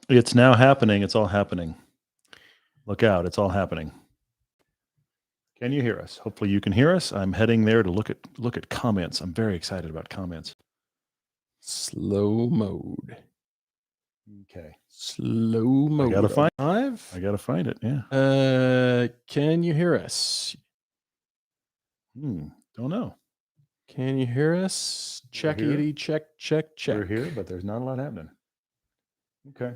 It's now happening. It's all happening. Look out. It's all happening. Can you hear us? Hopefully you can hear us. I'm heading there to look at comments. I'm very excited about comments. Slow mode. Okay. Slow mode. I gotta find it. Yeah. Can you hear us? Don't know. Can you hear us? Checkity, check. We're here, but there's not a lot happening. Okay.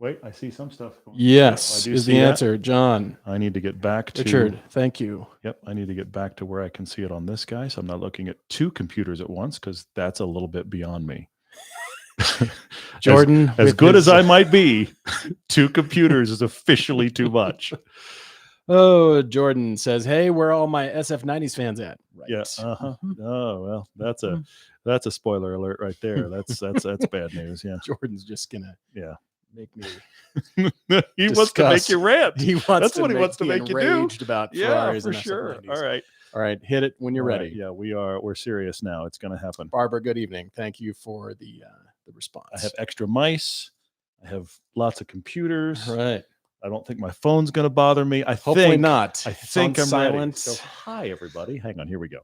Wait, I see some stuff. Yes, is the answer, John. I need to get back to Richard. Thank you. Yep, I need to get back to where I can see it on this guy, so I'm not looking at two computers at once because that's a little bit beyond me. Jordan, as good as I might be, two computers is officially too much. Oh, Jordan says, "Hey, where are all my SF90s fans at?" Right. Yeah. Oh well, that's a spoiler alert right there. That's bad news. Yeah. Jordan's just gonna make me. He wants to make you rant. That's what he wants to make you do. About Ferraris for sure. SF90s. All right, hit it when you're ready. Yeah, we're serious now. It's going to happen. Barbara, good evening. Thank you for the response. I have extra mice. I have lots of computers. All right. I don't think my phone's going to bother me. Hopefully not. I think I'm silent. Ready. So, hi, everybody. Hang on. Here we go.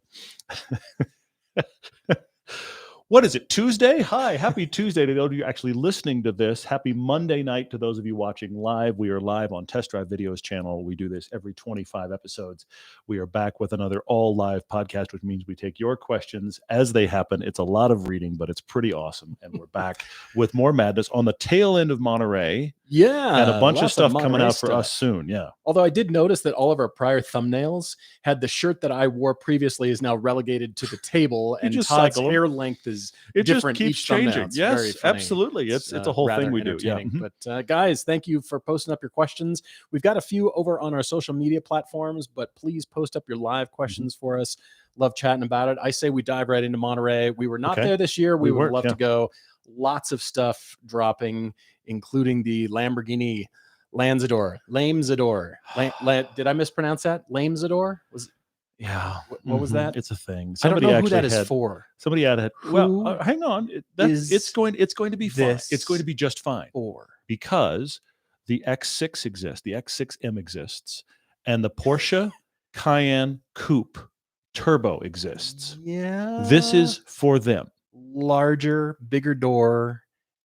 What is it? Tuesday? Hi. Happy Tuesday to those of you actually listening to this. Happy Monday night to those of you watching live. We are live on Test Drive Videos channel. We do this every 25 episodes. We are back with another all live podcast, which means we take your questions as they happen. It's a lot of reading, but it's pretty awesome. And we're back with more madness on the tail end of Monterey. Yeah. And a bunch of stuff coming out for us soon. Yeah. Although I did notice that all of our prior thumbnails had the shirt that I wore previously is now relegated to the table, and Todd's hair length is different. Just keeps changing. Yes, absolutely. It's a whole thing we do. Yeah. But guys, thank you for posting up your questions. We've got a few over on our social media platforms, but please post up your live questions for us. Love chatting about it. I say we dive right into Monterey. We were not there this year. We would love to go. Lots of stuff dropping, including the Lamborghini Lanzador. Did I mispronounce that? Lamzador? What was that? It's a thing. Somebody I don't know who that is for. Somebody had well, hang on. It's going to be fine. It's going to be just fine. Because the X6 exists, the X6M exists, and the Porsche Cayenne Coupe Turbo exists. Yeah. This is for them. Larger, bigger door.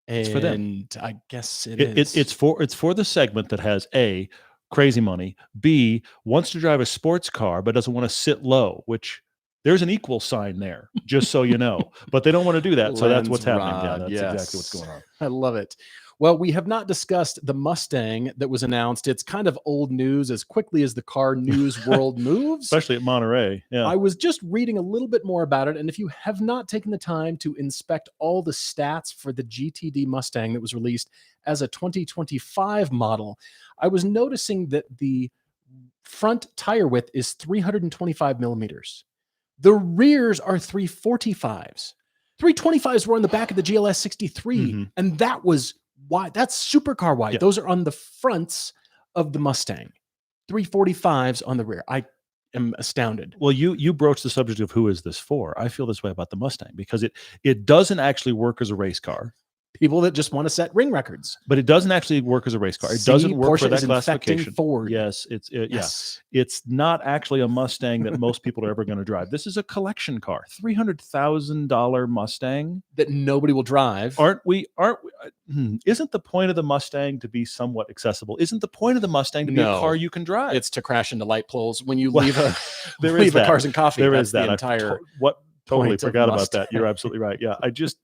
It's for them. I guess is. It's for the segment that has A, crazy money, B, wants to drive a sports car but doesn't want to sit low, which there's an equal sign there, just so you know. But they don't want to do that, so that's what's happening. Yeah, that's exactly what's going on. I love it. Well, we have not discussed the Mustang that was announced. It's kind of old news as quickly as the car news world moves. Especially at Monterey. Yeah. I was just reading a little bit more about it. And if you have not taken the time to inspect all the stats for the GTD Mustang that was released as a 2025 model, I was noticing that the front tire width is 325 millimeters. The rears are 345s. 325s were on the back of the GLS 63. And that was wide. That's supercar wide. Yeah. Those are on the fronts of the Mustang. 345s on the rear. I am astounded. Well, you broached the subject of who is this for. I feel this way about the Mustang because it doesn't actually work as a race car. People that just want to set ring records. But it doesn't actually work as a race car. It doesn't work Porsche for that classification. Ford. Yes, it's not actually a Mustang that most people are ever going to drive. This is a collection car. $300,000 Mustang that nobody will drive. Isn't the point of the Mustang to be somewhat accessible? Isn't the point of the Mustang to be a car you can drive? It's to crash into light poles when you leave a Cars and Coffee. There is that. The entire totally forgot about that. You're absolutely right. Yeah, I just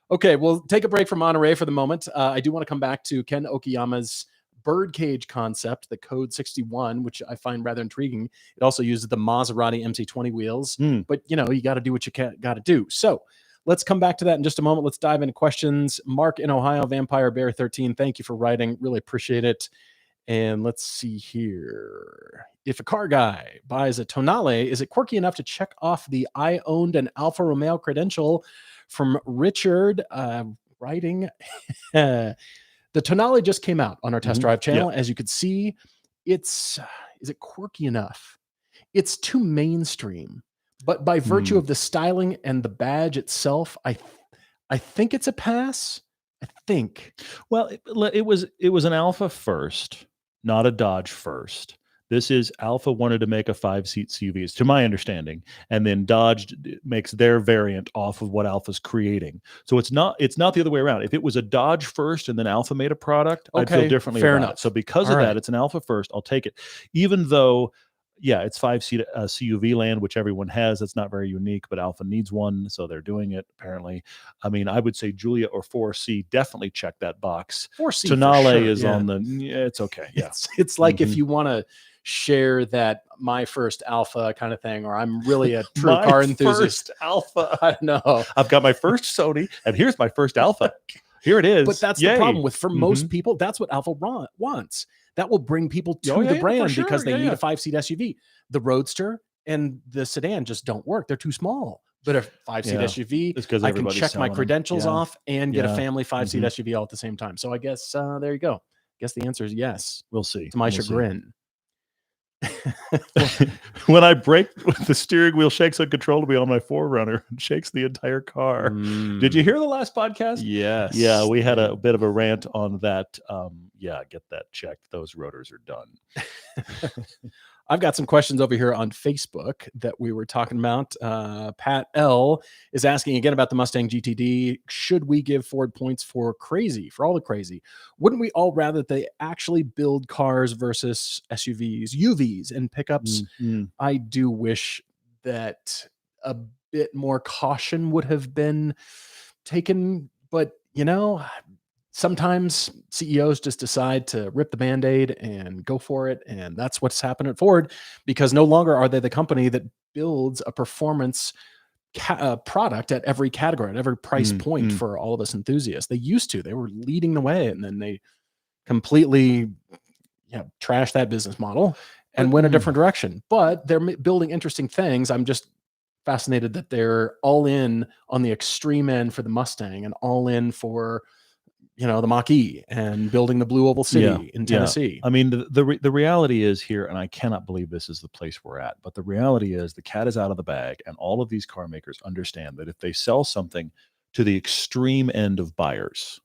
Okay, we'll take a break from Monterey for the moment. I do want to come back to Ken Okiyama's birdcage concept, the Code 61, which I find rather intriguing. It also uses the Maserati MC20 wheels, but you got to do what you got to do. So let's come back to that in just a moment. Let's dive into questions. Mark in Ohio, Vampire Bear 13, thank you for writing. Really appreciate it. And let's see here. If a car guy buys a Tonale, is it quirky enough to check off the I owned an Alfa Romeo credential? From Richard writing, the Tonale just came out on our test drive channel. As you could see, is it quirky enough? It's too mainstream, but by virtue of the styling and the badge itself, I think it's a pass. I think. Well, it was an Alfa first, not a Dodge first. This is Alfa wanted to make a 5-seat CUV, to my understanding, and then Dodge makes their variant off of what Alfa's creating. So it's not the other way around. If it was a Dodge first and then Alfa made a product, I'd feel Okay, differently fair about enough. it. So because All of right. that, it's an Alfa first. I'll take it, even though. Yeah, it's 5-seat CUV land, which everyone has. That's not very unique, but Alfa needs one, so they're doing it apparently. I mean, I would say Julia or 4C definitely check that box. 4C for Tonale sure, is yeah. on the. Yeah, it's okay. Yeah, It's like if Mhm. you want to share that my first Alpha kind of thing, or I'm really a true My car enthusiast. first Alpha. I don't know. I've got my first Sony, and here's my first Alpha. Here it is. But that's Yay. the problem with, for most Mhm. people, that's what Alpha wants. That will bring people to Oh, yeah, the yeah, for brand sure. because they Yeah, need yeah. a 5-seat SUV. The Roadster and the sedan just don't work. They're too small. But a 5-seat Yeah. SUV, It's 'cause I can everybody's check my selling 'em. credentials Yeah. off and get a Yeah. family 5-seat Mhm. SUV all at the same time. So I guess there you go. Guess the answer is yes, We'll see. to my We'll see. chagrin. When I brake, the steering wheel shakes uncontrollably on my 4Runner and shakes the entire car. Did you hear the last podcast? Yes. Yeah, we had a bit of a rant on that. Yeah, get that checked. Those rotors are done. I've got some questions over here on Facebook that we were talking about. Pat L is asking again about the Mustang GTD. Should we give Ford points for all the crazy? Wouldn't we all rather they actually build cars versus SUVs, UVs, and pickups? Mhm. I do wish that a bit more caution would have been taken, but sometimes CEOs just decide to rip the Band-Aid and go for it. And that's what's happened at Ford, because no longer are they the company that builds a performance product at every category, at every price point for all of us enthusiasts. They used to. They were leading the way, and then they completely trashed that business model and went a different direction. But they're building interesting things. I'm just fascinated that they're all in on the extreme end for the Mustang and all in for the Mach-E and building the Blue Oval City in Tennessee. I mean, the reality is here, and I cannot believe this is the place we're at, but the reality is the cat is out of the bag, and all of these car makers understand that if they sell something to the extreme end of buyers,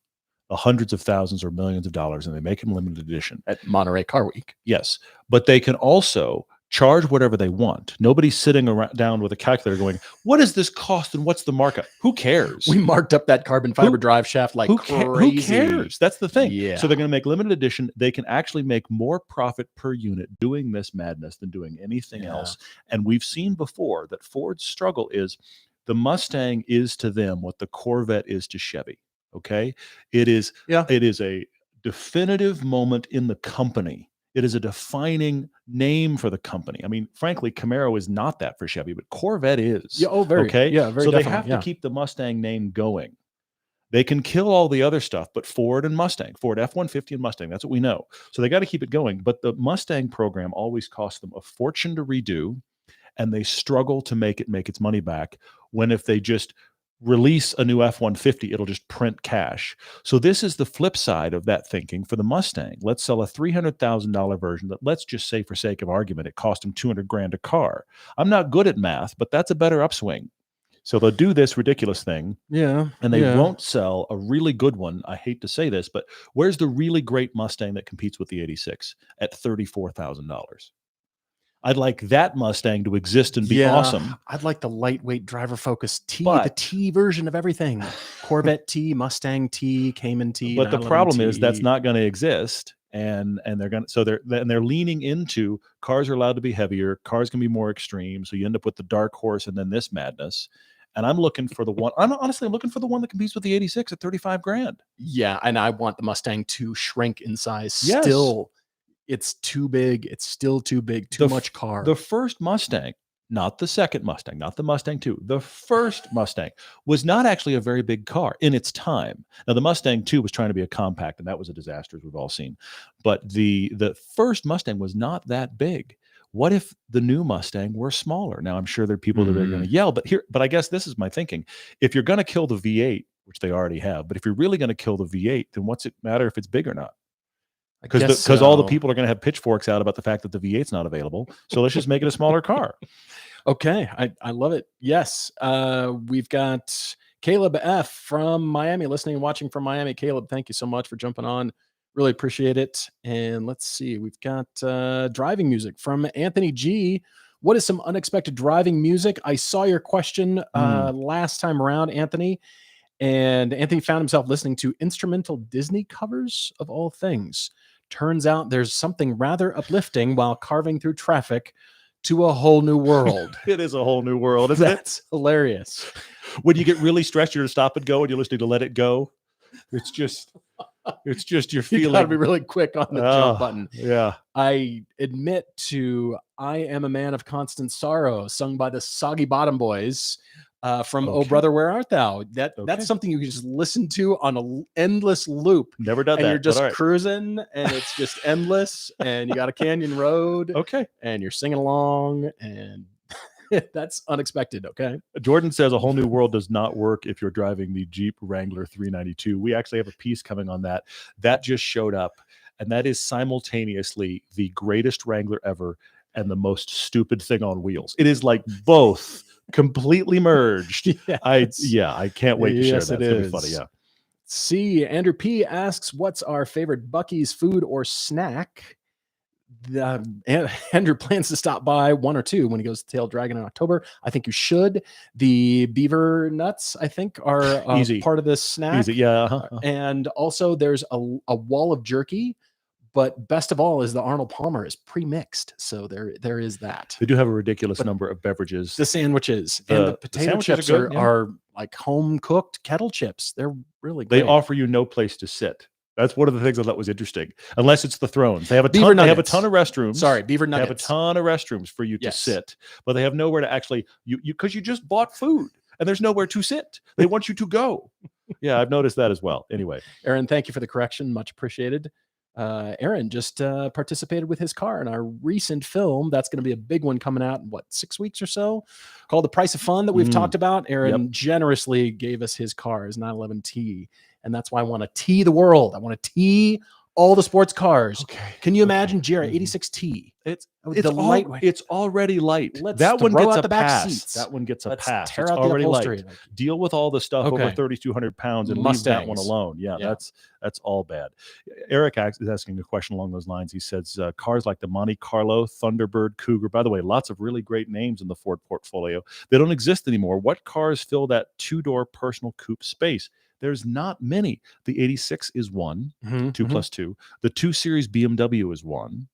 the hundreds of thousands or millions of dollars, and they make them limited edition at Monterey Car Week. Yes, but they can also charge whatever they want. Nobody's sitting down with a calculator going, what does this cost and what's the markup? Who cares? We marked up that carbon fiber drive shaft like crazy. Who cares? That's the thing. Yeah. So they're going to make limited edition. They can actually make more profit per unit doing this madness than doing anything else. And we've seen before that Ford's struggle is the Mustang is to them what the Corvette is to Chevy. Okay. It is a definitive moment in the company. It is a defining name for the company. I mean, frankly, Camaro is not that for Chevy, but Corvette is. Yeah, very. Okay. Yeah, very. So they definitely, have to keep the Mustang name going. They can kill all the other stuff, but Ford and Mustang, Ford F-150 and Mustang, that's what we know. So they got to keep it going. But the Mustang program always costs them a fortune to redo, and they struggle to make its money back when if they just release a new F-150, it'll just print cash. So this is the flip side of that thinking for the Mustang. Let's sell a $300,000 version that, let's just say for sake of argument, it cost them $200,000 a car. I'm not good at math, but that's a better upswing. So they'll do this ridiculous thing. Yeah. And they won't sell a really good one. I hate to say this, but where's the really great Mustang that competes with the 86 at $34,000? I'd like that Mustang to exist and be awesome. I'd like the lightweight driver focus T, the T version of everything. Corvette T, Mustang T, Cayman T. But the problem is that's not going to exist. And they're leaning into cars are allowed to be heavier, cars can be more extreme. So you end up with the dark horse and then this madness. And I'm looking for the one. I'm honestly looking for the one that competes with the 86 at $35,000. Yeah, and I want the Mustang to shrink in size. Still, it's too big. It's still too big. Too much car. The first Mustang, not the second Mustang, not the Mustang 2. The first Mustang was not actually a very big car in its time. Now, the Mustang 2 was trying to be a compact, and that was a disaster, as we've all seen. But the first Mustang was not that big. What if the new Mustang were smaller? Now, I'm sure there are people that are going to yell, but I guess this is my thinking. If you're going to kill the V8, which they already have, but if you're really going to kill the V8, then what's it matter if it's big or not? Because all the people are going to have pitchforks out about the fact that the V8's not available. So let's just make it a smaller car. Okay. I love it. Yes. We've got Caleb F from Miami, listening and watching from Miami. Caleb, thank you so much for jumping on. Really appreciate it. And let's see, we've got driving music from Anthony G. What is some unexpected driving music? I saw your question last time around, Anthony. And Anthony found himself listening to instrumental Disney covers of all things. Turns out there's something rather uplifting while carving through traffic to a whole new world. It is a whole new world. Isn't it? That's hilarious. When you get really stressed, you're to stop and go, and you're listening to Let It Go. It's just you're You feeling. gotta be really quick on the jump button. Yeah. I admit to I Am a Man of Constant Sorrow, sung by the Soggy Bottom Boys from Oh Okay. Brother, Where Art Thou? Okay. That's something you can just listen to on an endless loop. Never done And that. you're but just all right. cruising and it's just endless. And you got a canyon road Okay. and you're singing along. And that's unexpected. Okay. Jordan says a whole new world does not work if you're driving the Jeep Wrangler 392. We actually have a piece coming on that. That just showed up, and that is simultaneously the greatest Wrangler ever and the most stupid thing on wheels. It is like both completely merged. I can't wait to share Yes, that. it It's gonna be is. funny. Yeah. See, Andrew P asks, what's our favorite Buc-ee's food or snack? Andrew plans to stop by one or two when he goes to Tail Dragon in October. I think you should. The beaver nuts, I think, are Easy. part of this snack. Easy. Yeah. Uh-huh. And also there's a wall of jerky, but best of all is the Arnold Palmer is pre-mixed. So there is that. They do have a ridiculous But number of beverages. The sandwiches and the The potato sandwiches chips are good, yeah. are like home cooked kettle chips. They're really They great. offer you no place to sit. That's one of the things I thought was interesting. Unless it's the thrones. They have a Beaver ton. They have a nuggets. ton of restrooms. Sorry, beaver They have a nuggets. ton of restrooms for you to Yes. sit, but they have nowhere to actually you because you just bought food and there's nowhere to sit. They want you to go. Yeah, I've noticed that as well. Anyway, Aaron, thank you for the correction. Much appreciated. Aaron just participated with his car in our recent film. That's going to be a big one coming out in 6 weeks or so, called The Price of Fun that we've talked about. Aaron generously gave us his car, his 911T. And that's why I want to tee the world. I want to tee all the sports cars. okay. Can you imagine GR86T? It's the lightweight. It's already light. Let's that one throw gets out a the back pass. seats. That one gets a Let's pass. tear It's out the already upholstery. light. Deal with all the stuff over Okay. 3,200 pounds and leave that one Mustangs. alone. Yeah, Yeah. that's all bad. Eric is asking a question along those lines. He says cars like the Monte Carlo, Thunderbird, Cougar. By the way, lots of really great names in the Ford portfolio. They don't exist anymore. What cars fill that two-door personal coupe space? There's not many. The 86 is one, 2+2. The 2 Series BMW is one.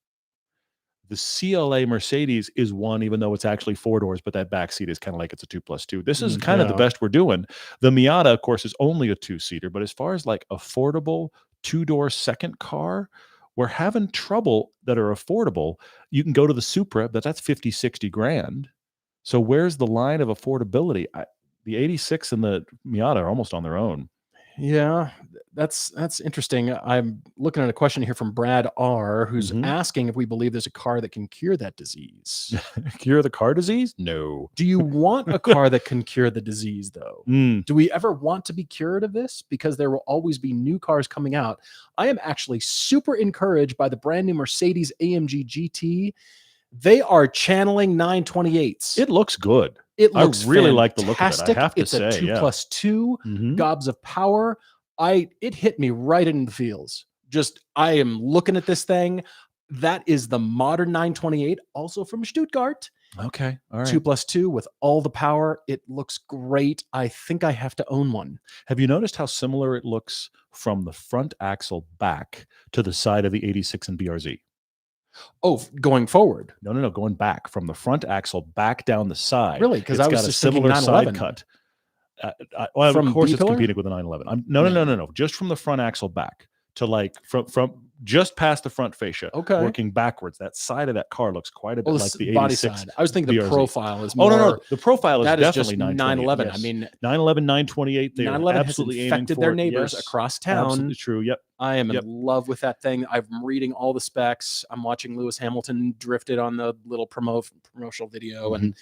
The CLA Mercedes is one, even though it's actually 4 doors, but that back seat is kind of like it's a 2+2. This is kind of the Yeah. best we're doing. The Miata, of course, is only a 2-seater, but as far as like affordable 2-door second car, we're having trouble that are affordable. You can go to the Supra, but that's 50, 60 grand. So where's the line of affordability? The 86 and the Miata are almost on their own. Yeah, that's interesting. I'm looking at a question here from Brad R, who's asking if we believe there's a car that can cure that disease. Cure the car disease? No. Do you want a car that can cure the disease, though? Mm. Do we ever want to be cured of this? Because there will always be new cars coming out. I am actually super encouraged by the brand new Mercedes AMG GT. They are channeling 928s. It looks good. It looks I really like the look of it. I fantastic. have to it's a say, 2+2 Mhm. gobs of power. It hit me right in the feels. Just I am looking at this thing. That is the modern 928, also from Stuttgart. Okay. All right. 2+2 with all the power. It looks great. I think I have to own one. Have you noticed how similar it looks from the front axle back to the side of the 86 and BRZ? Oh, going forward. No. Going back from the front axle back down the side. Really? Because It's I was got a just thinking similar side 911. cut. Well, From of course, it's B-pillar? competing with the 911. No. Just from the front axle back to like from just past the front fascia. Okay. Working backwards. That side of that car looks quite a bit Well, like the body 86 side. I was thinking the BRZ. profile is Oh more. no. The profile is That is just definitely 911. Yes. I mean, 911, 928. They 911 are has absolutely aiming infected for their it. neighbors Yes, across town. Absolutely true. Yep. I am Yep. in love with that thing. I'm reading all the specs. I'm watching Lewis Hamilton drifted on the little promotional video, and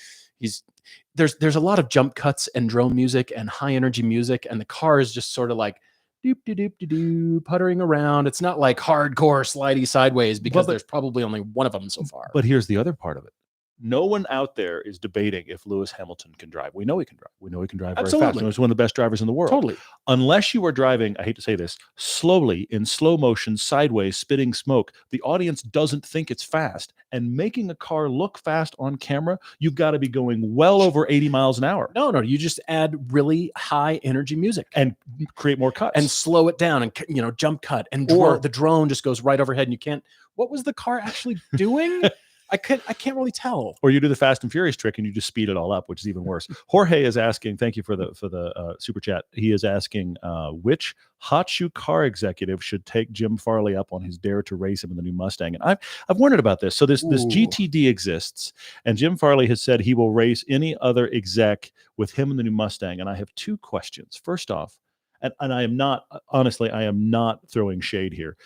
there's a lot of jump cuts and drone music and high energy music, and the car is just sort of like doop doop doop doop doop puttering around. It's not like hardcore slidey sideways because but- there's probably only one of them so far. But here's the other part of it. no one out there is debating if Lewis Hamilton can drive. We know he can drive. We know he can drive very fast. Absolutely. He's one of the best drivers in the world. Totally. Unless you are driving, I hate to say this, slowly in slow motion, sideways, spitting smoke, the audience doesn't think it's fast. And making a car look fast on camera, you've got to be going well over 80 miles an hour No, you just add really high energy music and create more cuts. and slow it down and jump cut, and Or- the drone just goes right overhead and you can't. What was the car actually doing? I can't really tell. Or you do the Fast and Furious trick and you just speed it all up, which is even worse. Jorge is asking, thank you for the super chat. He is asking which hot shoe car executive should take Jim Farley up on his dare to race him in the new Mustang. And I've wondered about this. So this Ooh. GTD exists, and Jim Farley has said he will race any other exec with him in the new Mustang. And I have two questions. First off, and I am not, honestly, I am not throwing shade here.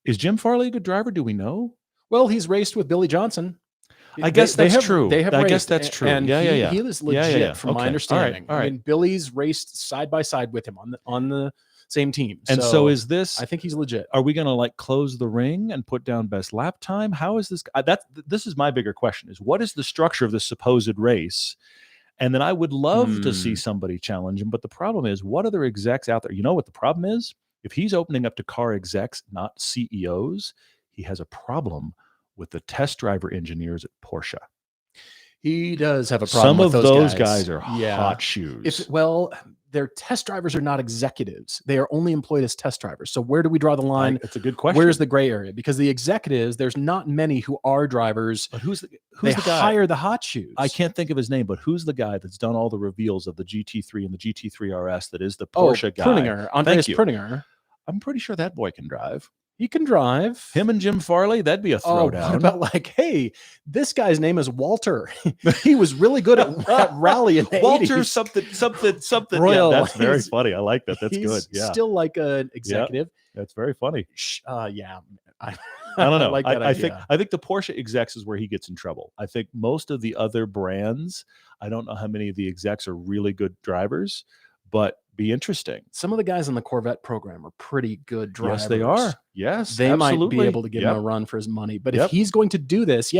Is Jim Farley a good driver? Do we know? Well, he's raced with Billy Johnson. I guess that's true. They have I guess raced, that's true. And Yeah. he was Yeah, legit yeah. from Okay. my All right. understanding. All right. I mean, Billy's raced side by side with him on the same team. And so is this? I think he's legit. Are we going to like close the ring and put down best lap time? How is this? This is my bigger question: is what is the structure of this supposed race? And then I would love to see somebody challenge him. But the problem is, what other execs out there? You know what the problem is? If he's opening up to car execs, not CEOs, he has a problem with the test driver engineers at Porsche. He does have a problem. Some with of those guys are hot shoes. Their test drivers are not executives. They are only employed as test drivers. So where do we draw the line? That's a good question. Where's the gray area? Because the executives, there's not many who are drivers. But who's They the guy? hire the hot shoes. I can't think of his name, but who's the guy that's done all the reveals of the GT3 and the GT3 RS that is the Porsche guy? Pruninger, Andreas you. Pruninger. I'm pretty sure that boy can drive. He can drive. Him and Jim Farley, that'd be a Oh, throwdown. what about like, hey, this guy's name is Walter. He was really good at rally in the Walter 80s. something. Royal. Yeah, that's very He's- funny. I like that. That's He's good. Yeah, still like an executive. that's very funny. Yeah. I don't know. like that I think idea. I think the Porsche execs is where he gets in trouble. I think most of the other brands, I don't know how many of the execs are really good drivers, but be interesting. Some of the guys in the Corvette program are pretty good drivers. Yes, they are. Yes, They might absolutely. be able to give Yep. him a run for his money. But Yep. if he's going to do this,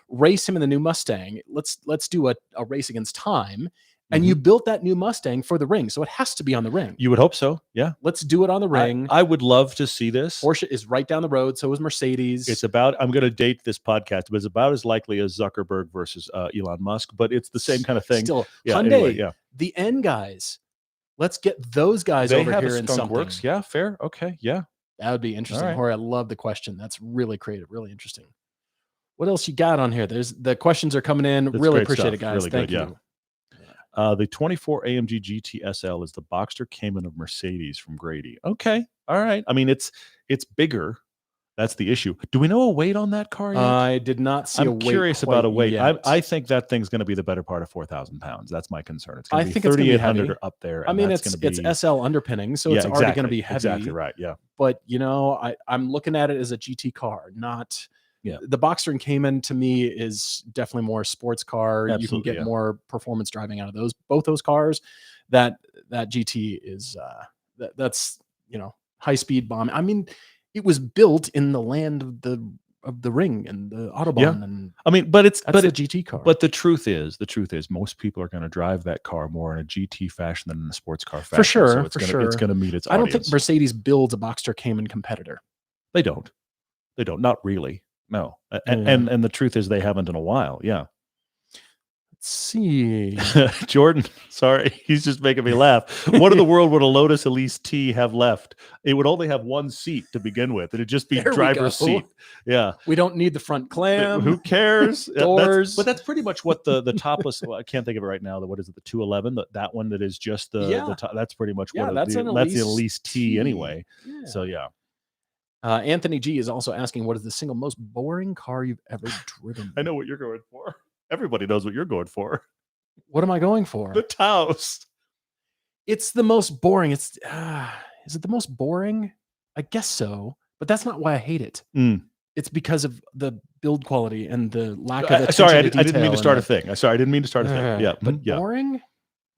race him in the new Mustang. Let's do a race against time. And you built that new Mustang for the ring, so it has to be on the ring. You would hope so. Yeah. Let's do it on the ring. I would love to see this. Porsche is right down the road. So is Mercedes. It's about, I'm going to date this podcast, but it's about as likely as Zuckerberg versus Elon Musk, but it's the same kind of thing. Still, Yeah, Hyundai, anyway, yeah. the N guys. Let's get those guys They over have here a in Skunk something. Works. Yeah, fair. Okay. Yeah. That would be interesting. right. Jorge, I love the question. That's really creative, really interesting. What else you got on here? The questions are coming in. That's Really great appreciate stuff. it, guys. Really Thank good, yeah. you. The 24 AMG GT SL is the Boxster Cayman of Mercedes from Grady. Okay. All right. I mean, it's bigger. That's the issue. Do we know a weight on that car yet? I did not see a I'm weight curious about a quite weight. yet. I think that thing's going to be the better part of 4,000 pounds. That's my concern. It's I going to be think it's gonna be 3,800 heavy. or up there. I and mean, that's it's gonna be, SL underpinning, so yeah, it's already going to exactly, be heavy. Exactly right. Yeah. But I'm looking at it as a GT car, not. Yeah. The Boxster and Cayman to me is definitely more a sports car. You can Absolutely, get yeah. more performance driving out of both those cars. That GT is that's high speed bomb. I mean, it was built in the land of the ring and the Autobahn, and I mean, but it's that's a GT car. But the truth is, most people are going to drive that car more in a GT fashion than in a sports car fashion. For sure, So it's for gonna, sure. It's going to meet its I don't audience. think Mercedes builds a Boxster Cayman competitor. They don't. Not really. No. And, Yeah. and the truth is they haven't in a while. Yeah. Let's see. Jordan, sorry, he's just making me laugh. What in the world would a Lotus Elise T have left? It would only have one seat to begin with. It'd just be There we driver's go. seat. Yeah. We don't need the front clam. Who cares? Doors. But that's pretty much what the topless. Well, I can't think of it right now. What is it? The 211. That one that is just the top. That's pretty much Yeah, what that's the an Elise T anyway. Yeah. So yeah. Anthony G is also asking, what is the single most boring car you've ever driven? I know what you're going for. Everybody knows what you're going for. What am I going for? The Taos. It's the most boring. Is it the most boring? I guess so, but that's not why I hate it. Mm. It's because of the build quality and the lack of attention Sorry, I to didn't mean detail to start a and thing. Sorry, I didn't mean to start a thing. Yeah, but yeah. boring?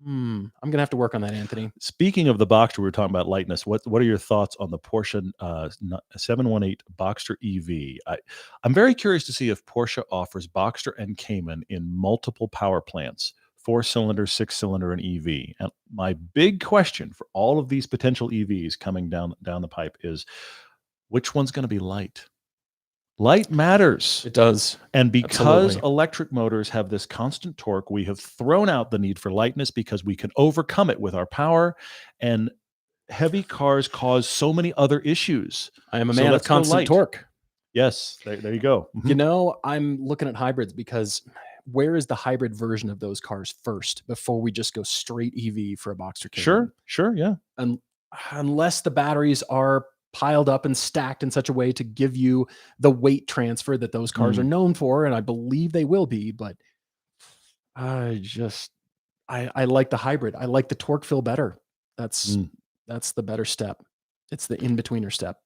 I'm gonna have to work on that, Anthony. Speaking of the Boxster, we were talking about lightness. What are your thoughts on the Porsche 718 Boxster EV? I'm very curious to see if Porsche offers Boxster and Cayman in multiple power plants, 4-cylinder, 6-cylinder, and EV. And my big question for all of these potential EVs coming down the pipe is, which one's going to be light? Light matters. It does. And because Absolutely. electric motors have this constant torque, we have thrown out the need for lightness because we can overcome it with our power. And heavy cars cause so many other issues. I am a So man of let's go constant light. torque. Yes, there you go. You know, I'm looking at hybrids because where is the hybrid version of those cars first before we just go straight EV for a Boxster Cayman? Sure, yeah. Unless the batteries are piled up and stacked in such a way to give you the weight transfer that those cars are known for, and I believe they will be, but I like the hybrid. I like the torque feel better. That's the better step. It's the in-betweener step.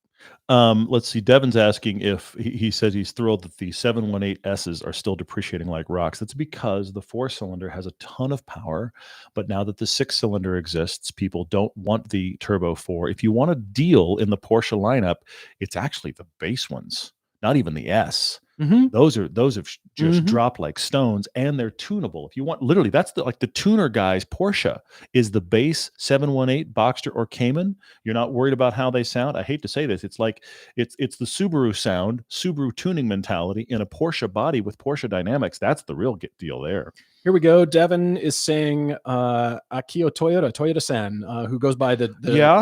Let's see. Devin's asking if he says he's thrilled that the 718S's are still depreciating like rocks. That's because the 4-cylinder has a ton of power, but now that the 6-cylinder exists, people don't want the Turbo 4. If you want a deal in the Porsche lineup, it's actually the base ones, not even the S. Those have just dropped like stones, and they're tunable. If you want, literally, that's the tuner guys. Porsche is the base 718 Boxster or Cayman. You're not worried about how they sound. I hate to say this, it's like it's the Subaru sound, Subaru tuning mentality in a Porsche body with Porsche dynamics. That's the real deal there. Here we go. Devin is saying Akio Toyota-san, who goes by the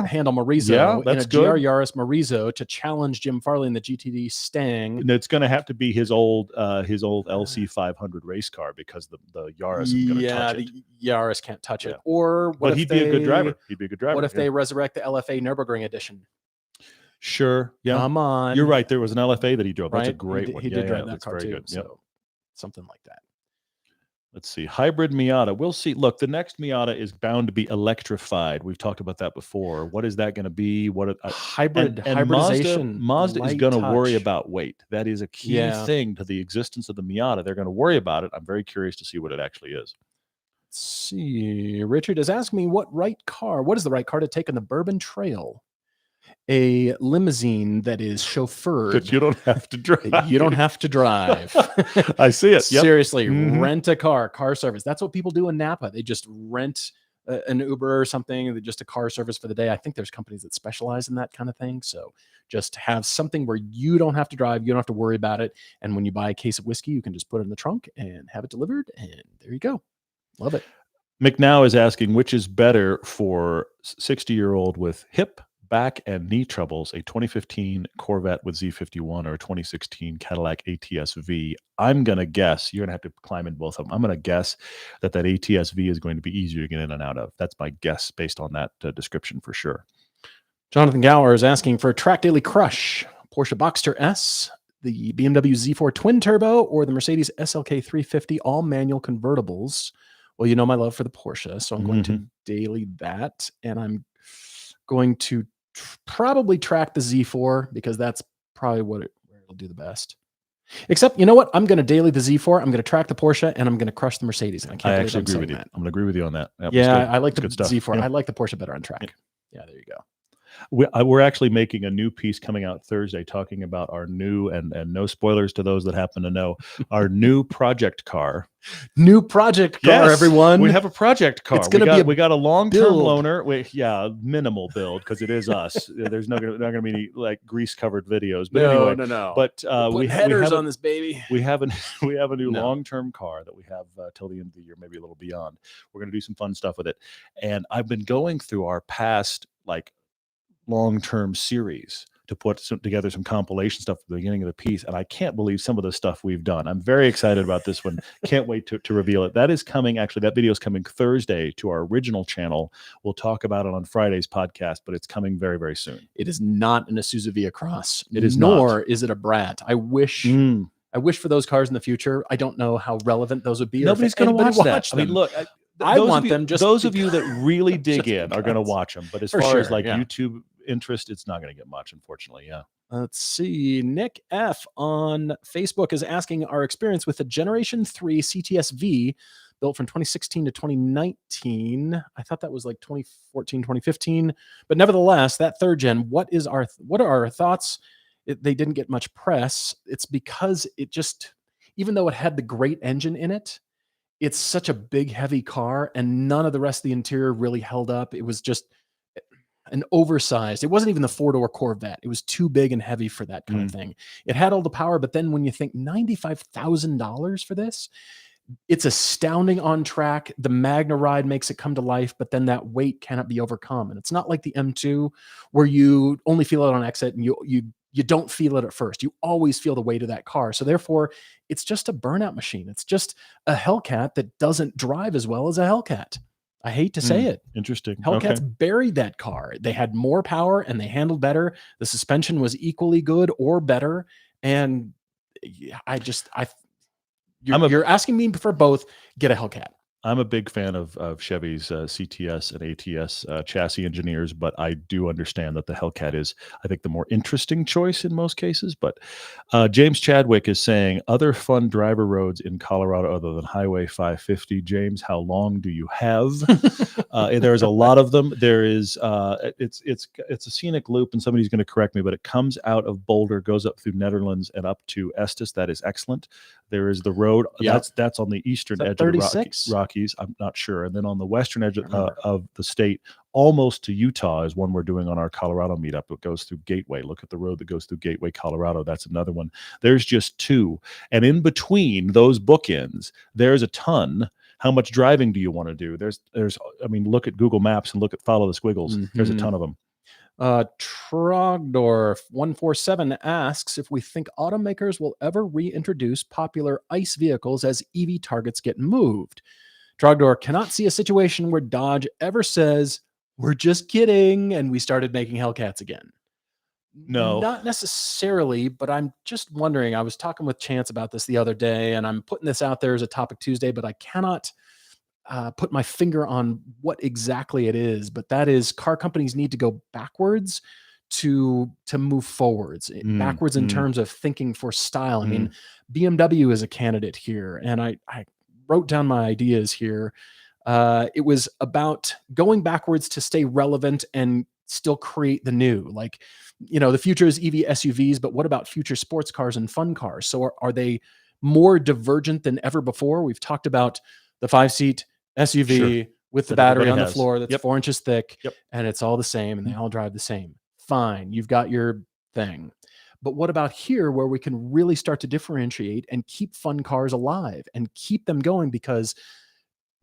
handle Marizo, in a GR Yaris Marizo to challenge Jim Farley in the GTD Stang. And it's going to have to be his old LC 500 race car because the Yaris is going to touch it. The Yaris can't touch it. Or but he'd be a good driver. He'd be a good driver. What if they resurrect the LFA Nürburgring edition? Sure. Yeah. Come on. You're right. There was an LFA that he drove. Right? That's a great one. He did drive that that's car very too. good. So something like that. Let's see. Hybrid Miata. We'll see. Look, the next Miata is bound to be electrified. We've talked about that before. What is that going to be? Hybridization. Mazda is going to worry about weight. That is a key thing to the existence of the Miata. They're going to worry about it. I'm very curious to see what it actually is. Let's see. Richard is asking me what is the right car to take on the Bourbon Trail? A limousine that is chauffeured. That you don't have to drive. You don't have to drive. I see it. Yep. Seriously, rent a car service. That's what people do in Napa. They just rent an Uber or something, just a car service for the day. I think there's companies that specialize in that kind of thing. So just have something where you don't have to drive. You don't have to worry about it. And when you buy a case of whiskey, you can just put it in the trunk and have it delivered. And there you go. Love it. McNow is asking, which is better for 60-year-old with hip, back, and knee troubles, a 2015 Corvette with Z51 or a 2016 Cadillac ATS-V? I'm going to guess, you're going to have to climb in both of them. I'm going to guess that ATS-V is going to be easier to get in and out of. That's my guess based on that description for sure. Jonathan Gower is asking for a Track Daily Crush, Porsche Boxster S, the BMW Z4 Twin Turbo, or the Mercedes SLK 350 all manual convertibles. Well, you know my love for the Porsche, so I'm going to daily that, and I'm going to probably track the Z4 because that's probably where it'll do the best. Except, you know what? I'm going to daily the Z4. I'm going to track the Porsche, and I'm going to crush the Mercedes. And I actually agree with you. I'm going to agree with you on that. I like the Z4. Yeah. I like the Porsche better on track. Yeah, there you go. We're actually making a new piece coming out Thursday talking about our new, and no spoilers to those that happen to know, our new project car. New project car, everyone. We have a project car. It's going to be we got a long-term loaner. Minimal build because it is us. There's not going to be any like grease-covered videos. But no. But we headers on this baby. We have a new long-term car that we have till the end of the year, maybe a little beyond. We're going to do some fun stuff with it. And I've been going through our past long-term series to put together some compilation stuff at the beginning of the piece, and I can't believe some of the stuff we've done. I'm very excited about this one. Can't wait to reveal it. That is coming, actually, that video is coming Thursday to our original channel. We'll talk about it on Friday's podcast, but it's coming very, very soon. It is not an Isuzu Via Cross. It is nor is it a Brat. I wish for those cars in the future. I don't know how relevant those would be. Nobody's going to watch that. Them. I mean, look, I want them just those of you that really dig in are going to watch them. But as far as YouTube interest, it's not going to get much, unfortunately. Yeah. Let's see. Nick F on Facebook is asking our experience with the Generation 3 CTS-V built from 2016 to 2019. I thought that was like 2014, 2015. But nevertheless, that third gen, what are our thoughts? They didn't get much press. It's because it just, even though it had the great engine in it, it's such a big, heavy car, and none of the rest of the interior really held up. It was just an oversized. It wasn't even the four-door Corvette. It was too big and heavy for that kind of thing. It had all the power, but then when you think $95,000 for this, it's astounding on track. The Magna ride makes it come to life, but then that weight cannot be overcome. And it's not like the M2 where you only feel it on exit and you don't feel it at first. You always feel the weight of that car. So therefore, it's just a burnout machine. It's just a Hellcat that doesn't drive as well as a Hellcat. I hate to say it. Interesting. Hellcats buried that car. They had more power and they handled better. The suspension was equally good or better. And you're asking me for both. Get a Hellcat. I'm a big fan of Chevy's CTS and ATS chassis engineers, but I do understand that the Hellcat is, I think, the more interesting choice in most cases. But James Chadwick is saying, other fun driver roads in Colorado other than Highway 550. James, how long do you have? There's a lot of them. There is, it's a scenic loop, and somebody's going to correct me, but it comes out of Boulder, goes up through Netherlands and up to Estes. That is excellent. There is the road that's on the eastern edge of the Rockies. I'm not sure. And then on the western edge of the state, almost to Utah, is one we're doing on our Colorado meetup. It goes through Gateway. Look at the road that goes through Gateway, Colorado. That's another one. There's just two. And in between those bookends, there's a ton. How much driving do you want to do? I mean, look at Google Maps and look at Follow the Squiggles. There's a ton of them. Trogdorf 147 asks if we think automakers will ever reintroduce popular ICE vehicles as EV targets get moved. Trogdor cannot see a situation where Dodge ever says, "We're just kidding," and we started making Hellcats again. No, not necessarily, but I'm just wondering. I was talking with Chance about this the other day, and I'm putting this out there as a Topic Tuesday, but I cannot put my finger on what exactly it is. But that is, car companies need to go backwards to move forwards, backwards in terms of thinking for style. I mean, BMW is a candidate here, and I wrote down my ideas here. It was about going backwards to stay relevant and still create the new. Like, the future is EV SUVs, but what about future sports cars and fun cars? So are they more divergent than ever before? We've talked about the 5-seat SUV with the battery on the floor that's 4 inches thick, and it's all the same, and they all drive the same. Fine, you've got your thing. But what about here, where we can really start to differentiate and keep fun cars alive and keep them going because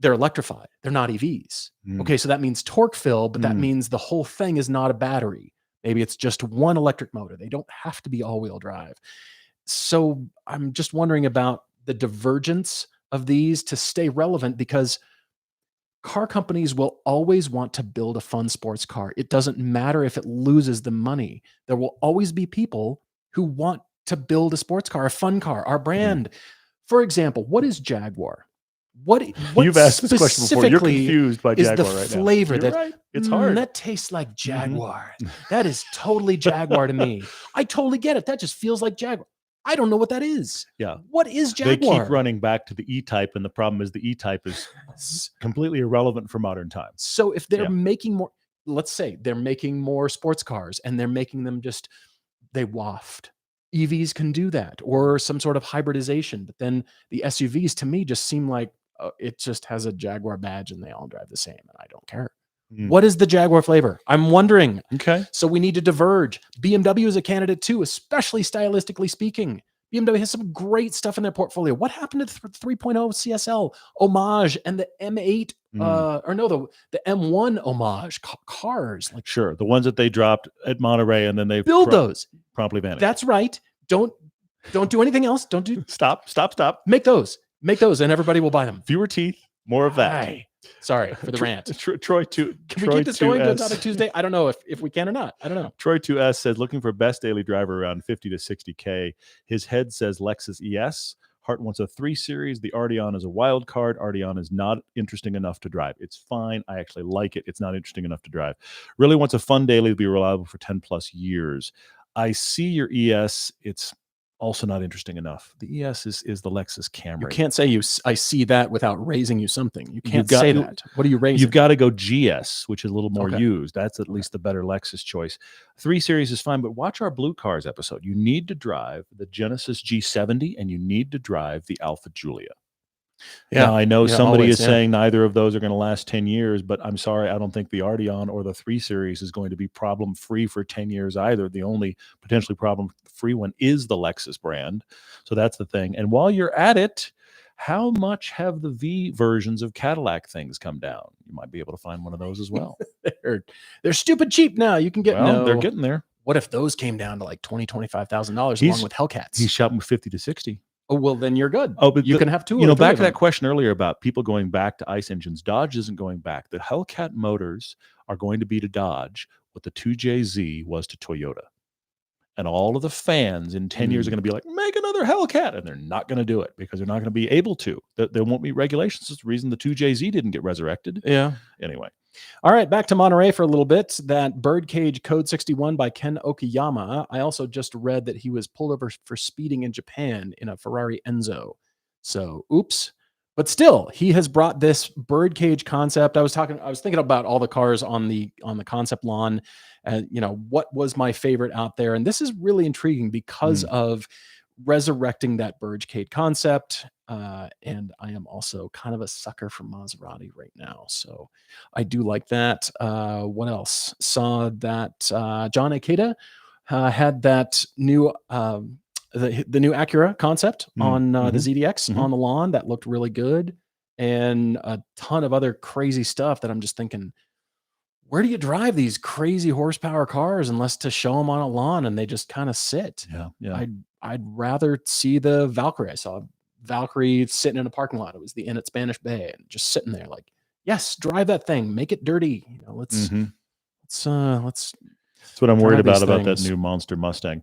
they're electrified. They're not EVs. Okay, so that means torque fill, but that means the whole thing is not a battery. Maybe it's just one electric motor. They don't have to be all-wheel drive. So I'm just wondering about the divergence of these to stay relevant, because car companies will always want to build a fun sports car. It doesn't matter if it loses the money. There will always be people who want to build a sports car, a fun car, our brand. For example, what is Jaguar? What You've asked this question before. You're confused by Jaguar is the right flavor now. that Right. It's hard. That tastes like Jaguar. That is totally Jaguar to me. I totally get it. That just feels like Jaguar. I don't know what that is. Yeah. What is Jaguar? They keep running back to the E-Type, and the problem is the E-Type is completely irrelevant for modern times. So if they're making more, let's say they're making more sports cars and they're making them they waft. EVs can do that, or some sort of hybridization. But then the SUVs to me just seem like it just has a Jaguar badge and they all drive the same, and I don't care. What is the Jaguar flavor? I'm wondering. Okay. So we need to diverge. BMW is a candidate too, especially stylistically speaking. BMW has some great stuff in their portfolio. What happened to the 3.0 CSL homage and the M8 the M1 homage cars? Like, sure, the ones that they dropped at Monterey and then they build those. Promptly vanished. That's right. Don't do anything else. Don't do stop. Make those, and everybody will buy them. Fewer teeth, more of that. Hi. Sorry for the rant. Troy 2. Can we keep this going to Topic Tuesday? I don't know if we can or not. I don't know. Troy 2S says, looking for best daily driver around 50 to 60K. His head says Lexus ES. Hart wants a 3 Series. The Arteon is a wild card. Arteon is not interesting enough to drive. It's fine. I actually like it. It's not interesting enough to drive. Really wants a fun daily to be reliable for 10 plus years. I see your ES. It's Also not interesting enough. The ES is the Lexus Camry. You can't say I see that without raising you something. You can't got- say that. What are you raising? You've got to go GS, which is a little more Okay. used. That's at least the better Lexus choice. 3 Series is fine, but watch our Blue Cars episode. You need to drive the Genesis G70 and you need to drive the Alfa Giulia. Now, I know somebody is saying neither of those are going to last 10 years, but I'm sorry, I don't think the Arteon or the 3 Series is going to be problem-free for 10 years either. The only potentially problem-free one is the Lexus brand. So that's the thing. And while you're at it, how much have the V versions of Cadillac things come down? You might be able to find one of those as well. They're stupid cheap now. You can get they're getting there. What if those came down to like $20,000-$25,000 along with Hellcats? He's shopping 50 to 60. Oh, well, then you're good. Oh, but you can have 2 or 3 back of to that them. question earlier about people going back to ICE engines. Dodge isn't going back. The Hellcat motors are going to be to Dodge what the 2JZ was to Toyota. And all of the fans in 10 years are going to be like, make another Hellcat. And they're not going to do it because they're not going to be able to. There won't be regulations. It's the reason the 2JZ didn't get resurrected. Yeah. Anyway. All right, back to Monterey for a little bit. That Birdcage Code 61 by Ken Okiyama. I also just read that he was pulled over for speeding in Japan in a Ferrari Enzo. So, oops. But still, he has brought this Birdcage concept. I was thinking about all the cars on the concept lawn, and what was my favorite out there. And this is really intriguing because of resurrecting that Birdcage concept. And I am also kind of a sucker for Maserati right now. So I do like that. What else? Saw that John Ikeda had that new the new Acura concept on the ZDX on the lawn that looked really good, and a ton of other crazy stuff that I'm just thinking, where do you drive these crazy horsepower cars unless to show them on a lawn and they just kind of sit? Yeah. I'd rather see the Valkyrie. I saw Valkyrie sitting in a parking lot. It was the inn at Spanish Bay and just sitting there like, yes, drive that thing, make it dirty. Let's that's what I'm worried about that new monster Mustang.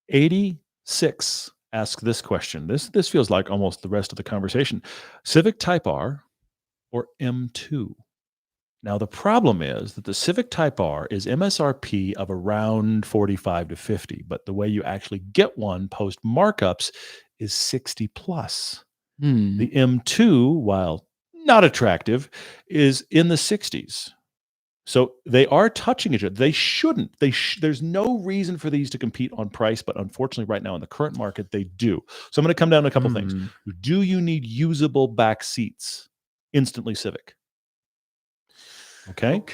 86 asks this question. This feels like almost the rest of the conversation. Civic Type R or M2? Now, the problem is that the Civic Type R is MSRP of around 45 to 50, but the way you actually get one post markups is 60 plus. The M2, while not attractive, is in the 60s. So they are touching each other. They shouldn't. There's no reason for these to compete on price, but unfortunately right now in the current market, they do. So I'm going to come down to a couple things. Do you need usable back seats? Instantly Civic. Okay.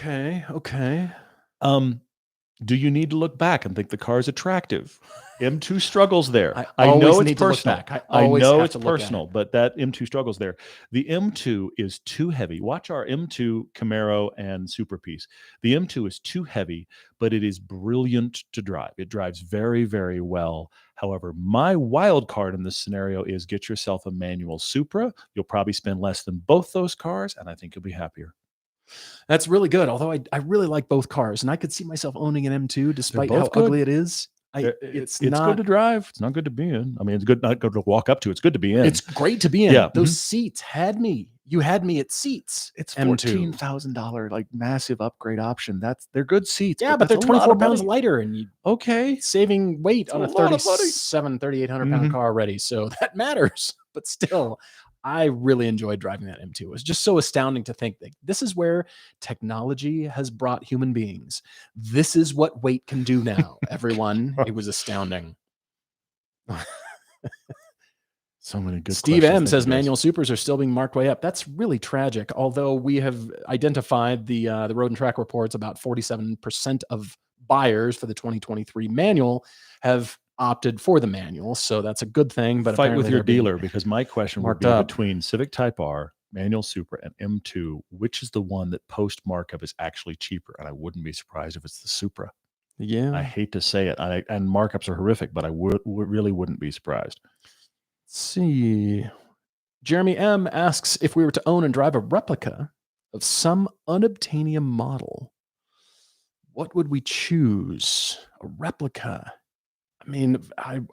Do you need to look back and think the car is attractive? M2 struggles there. I know it's personal. I know it's personal, but that M2 struggles there. The M2 is too heavy. Watch our M2 Camaro and Super Piece. The M2 is too heavy, but it is brilliant to drive. It drives very, very well. However, my wild card in this scenario is get yourself a manual Supra. You'll probably spend less than both those cars, and I think you'll be happier. That's really good. Although I really like both cars, and I could see myself owning an M2 despite how ugly it is. It's not good to drive. It's not good to be in. I mean, it's good not good to walk up to. It's good to be in. It's great to be in. Yeah. Those seats had me. You had me at seats. It's $14,000 like massive upgrade option. They're good seats. Yeah, but they're 24 pounds lighter, and you saving weight on a 3,800 pound car already. So that matters. But still, I really enjoyed driving that M2. It was just so astounding to think that this is where technology has brought human beings. This is what weight can do now, everyone. It was astounding. So many good Steve M says manual Supers are still being marked way up. That's really tragic. Although we have identified the Road and Track reports, about 47% of buyers for the 2023 manual have opted for the manual, so that's a good thing. But fight with your dealer, because my question would be between Civic Type R, manual Supra, and M2, which is the one that post markup is actually cheaper? And I wouldn't be surprised if it's the Supra. Yeah, I hate to say it, and markups are horrific, but I really wouldn't be surprised. Let's see. Jeremy M asks if we were to own and drive a replica of some unobtainium model, what would we choose? A replica. I mean,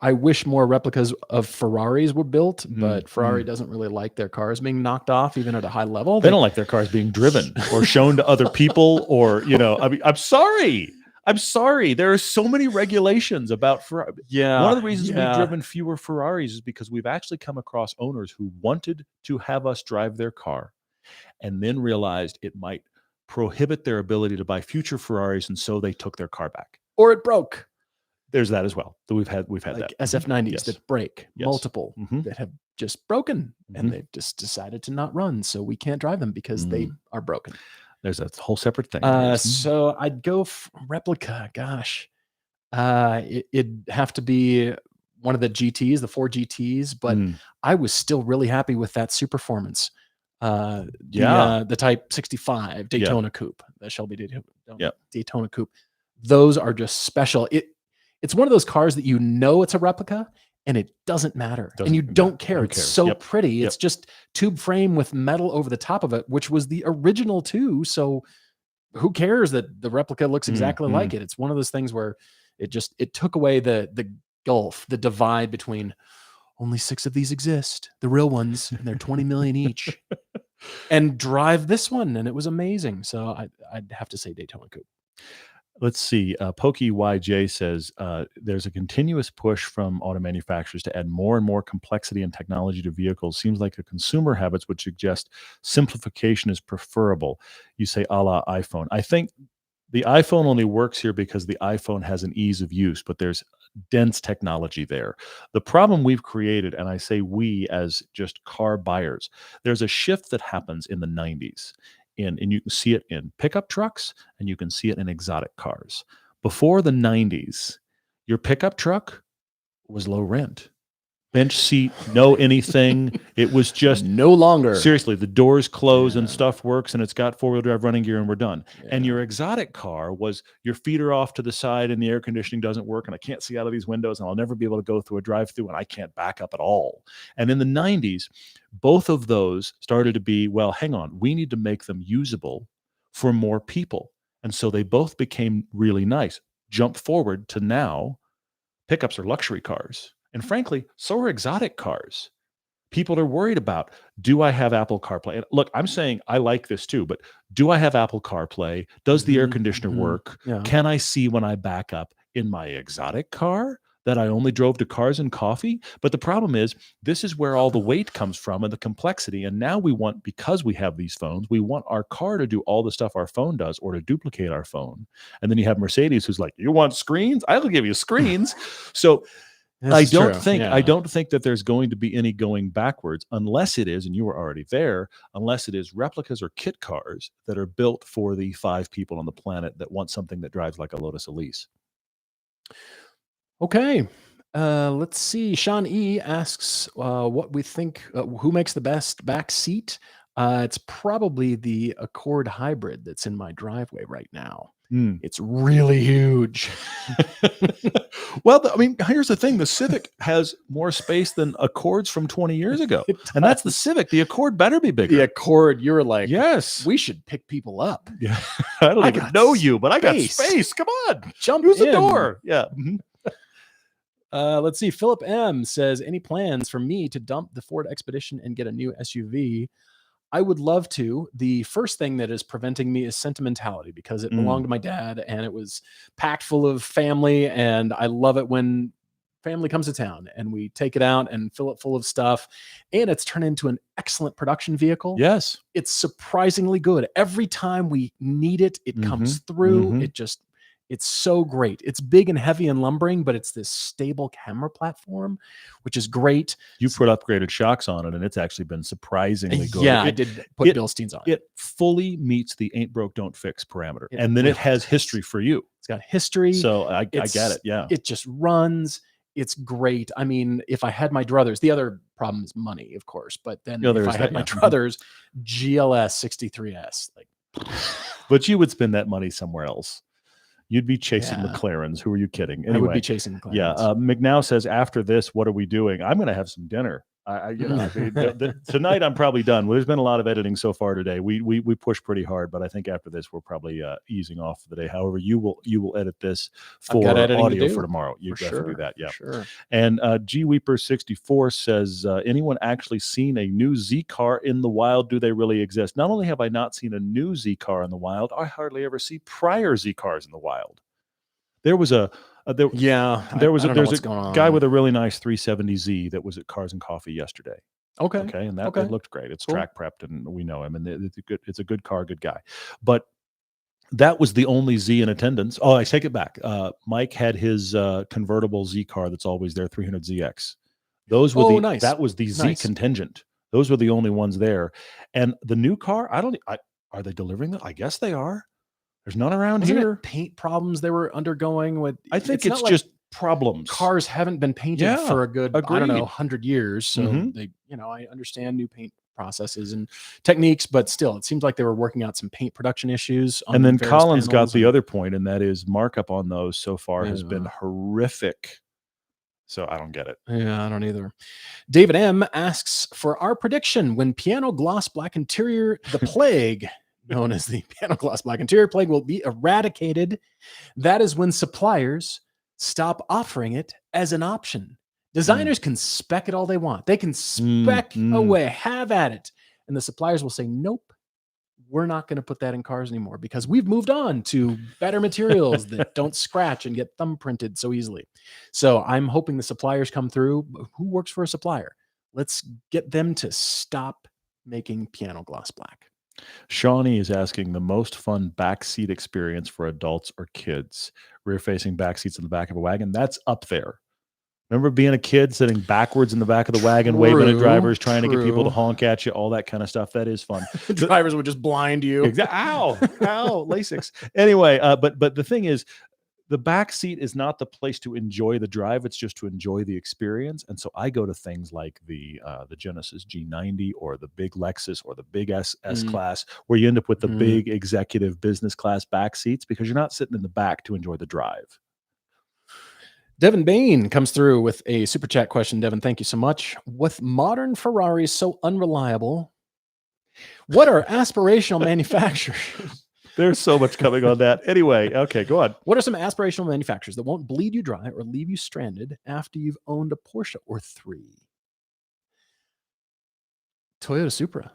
I wish more replicas of Ferraris were built, but Ferrari doesn't really like their cars being knocked off, even at a high level. They don't like their cars being driven or shown to other people, or, I mean, I'm sorry. I'm sorry. There are so many regulations about Ferrari. Yeah. One of the reasons we've driven fewer Ferraris is because we've actually come across owners who wanted to have us drive their car and then realized it might prohibit their ability to buy future Ferraris, and so they took their car back. Or it broke. There's that as well. We've had Like that. SF90s Yes. that break, Yes. multiple Mhm. that have just broken, Mhm. and they've just decided to not run, so we can't drive them because they are broken. There's a whole separate thing. Yes. So I'd go replica. Gosh, it'd have to be one of the GTs, the 4 GTs, but Mm. I was still really happy with that Superformance. Yeah. The Type 65 Yeah. Daytona Coupe, the Shelby Yep. Daytona Coupe. Those are just special. It's one of those cars that you know it's a replica and it doesn't matter. And you don't care. Who It's cares? so Yep. pretty. It's just tube frame with metal over the top of it, which was the original too. So who cares that the replica looks exactly Mhm. like it? It's one of those things where it took away the gulf, the divide between only 6 of these exist, the real ones, and they're 20 million each. And drive this one, and it was amazing. So I'd have to say Daytona Coupe. Let's see. Pokey YJ says there's a continuous push from auto manufacturers to add more and more complexity and technology to vehicles. Seems like the consumer habits would suggest simplification is preferable. You say a la iPhone. I think the iPhone only works here because the iPhone has an ease of use, but there's dense technology there. The problem we've created, and I say we as just car buyers, there's a shift that happens in the 90s. And you can see it in pickup trucks and you can see it in exotic cars. Before the 90s, your pickup truck was low rent. Bench seat, no anything. It was just No longer. seriously, the doors close and Yeah. stuff works and it's got four-wheel drive running gear and we're done. And Yeah. your exotic car was your feet are off to the side and the air conditioning doesn't work and I can't see out of these windows and I'll never be able to go through a drive-through and I can't back up at all. And in the 90s, both of those started to be, well, hang on, we need to make them usable for more people. And so they both became really nice. Jump forward to now, pickups are luxury cars. And frankly, so are exotic cars. People are worried about, do I have Apple CarPlay? And look, I'm saying I like this too, but do I have Apple CarPlay? Does the air conditioner work? Yeah. Can I see when I back up in my exotic car that I only drove to Cars and Coffee? But the problem is, this is where all the weight comes from and the complexity. And now we want, because we have these phones, we want our car to do all the stuff our phone does or to duplicate our phone. And then you have Mercedes who's like, you want screens? I'll give you screens. So I don't think that there's going to be any going backwards unless it is, and you were already there, unless it is replicas or kit cars that are built for the 5 people on the planet that want something that drives like a Lotus Elise. Okay. Let's see. Sean E asks what we think, who makes the best back seat. It's probably the Accord Hybrid that's in my driveway right now. It's really huge. Well, I mean, here's the thing. The Civic has more space than Accords from 20 years ago. And that's the Civic. The Accord better be bigger. The Accord, you're like, yes. we should pick people up. Yeah. I don't even got know you, but I got space. space. Come on. Jump Use the in. door. Yeah. Let's see. Philip M says, any plans for me to dump the Ford Expedition and get a new SUV? I would love to. The first thing that is preventing me is sentimentality because it belonged to my dad and it was packed full of family. And I love it when family comes to town and we take it out and fill it full of stuff. And it's turned into an excellent production vehicle. Yes. It's surprisingly good. Every time we need it, it comes through. It's so great. It's big and heavy and lumbering, but it's this stable camera platform, which is great. You put upgraded shocks on it, and it's actually been surprisingly good. Yeah, I did put Bilsteins on it. It fully meets the ain't broke, don't fix parameter. And then it has history for you. It's got history. So I get it. Yeah. It just runs. It's great. I mean, if I had my druthers, the other problem is money, of course. But then if I had my druthers, GLS 63S. But you would spend that money somewhere else. You'd be chasing McLarens. Who are you kidding? Anyway, I would be chasing McLarens. Yeah. McNow says, after this, what are we doing? I'm going to have some dinner. Tonight I'm probably done. Well, there's been a lot of editing so far today. We push pretty hard, but I think after this we're probably easing off for the day. However, you will edit this for audio for tomorrow. You definitely do that, yeah. Sure. And G Weeper 64 says, anyone actually seen a new Z car in the wild? Do they really exist? Not only have I not seen a new Z car in the wild, I hardly ever see prior Z cars in the wild. There was a there, Yeah, there was I a, don't know there's what's a going on. guy with a really nice 370Z that was at Cars and Coffee yesterday. Okay. Okay, and that Okay. it looked great. It's Cool. track prepped, and we know him, and it's a good car, good guy. But that was the only Z in attendance. Oh, I take it back. Mike had his convertible Z car that's always there, 300ZX. Those were Oh, nice. that was the Z Nice. contingent. Those were the only ones there. And the new car, are they delivering them? I guess they are. There's none around Wasn't here. it paint problems they were undergoing with? I think not it's like just problems. cars haven't been painted Yeah, for a good, I don't know, agreed. 100 years. So Mhm. they, I understand new paint processes and techniques, but still, it seems like they were working out some paint production issues. On And then various Colin's got panels the and- other point, and that is markup on those so far has been Yeah. horrific. So I don't get it. Yeah, I don't either. David M asks for our prediction when piano gloss black interior, the plague, known as the piano gloss black interior plague, will be eradicated. That is when suppliers stop offering it as an option. Designers can spec it all they want. They can spec away, have at it. And the suppliers will say, nope, we're not going to put that in cars anymore because we've moved on to better materials that don't scratch and get thumbprinted so easily. So I'm hoping the suppliers come through. Who works for a supplier? Let's get them to stop making piano gloss black. Shawnee is asking the most fun backseat experience for adults or kids. Rear facing back seats in the back of a wagon. That's up there. Remember being a kid sitting backwards in the back of the wagon, waving at drivers, trying to get people to honk at you, all that kind of stuff. That is fun. Drivers would just blind you. Exactly. Ow, Lasix. Anyway, but the thing is, the back seat is not the place to enjoy the drive. It's just to enjoy the experience. And so I go to things like the Genesis G90 or the big Lexus or the big S class, where you end up with the big executive business class back seats because you're not sitting in the back to enjoy the drive. Devin Bain comes through with a super chat question. Devin, thank you so much. With modern Ferraris so unreliable, what are aspirational manufacturers? There's so much coming on that. Anyway, okay, go on. What are some aspirational manufacturers that won't bleed you dry or leave you stranded after you've owned a Porsche or three? Toyota Supra.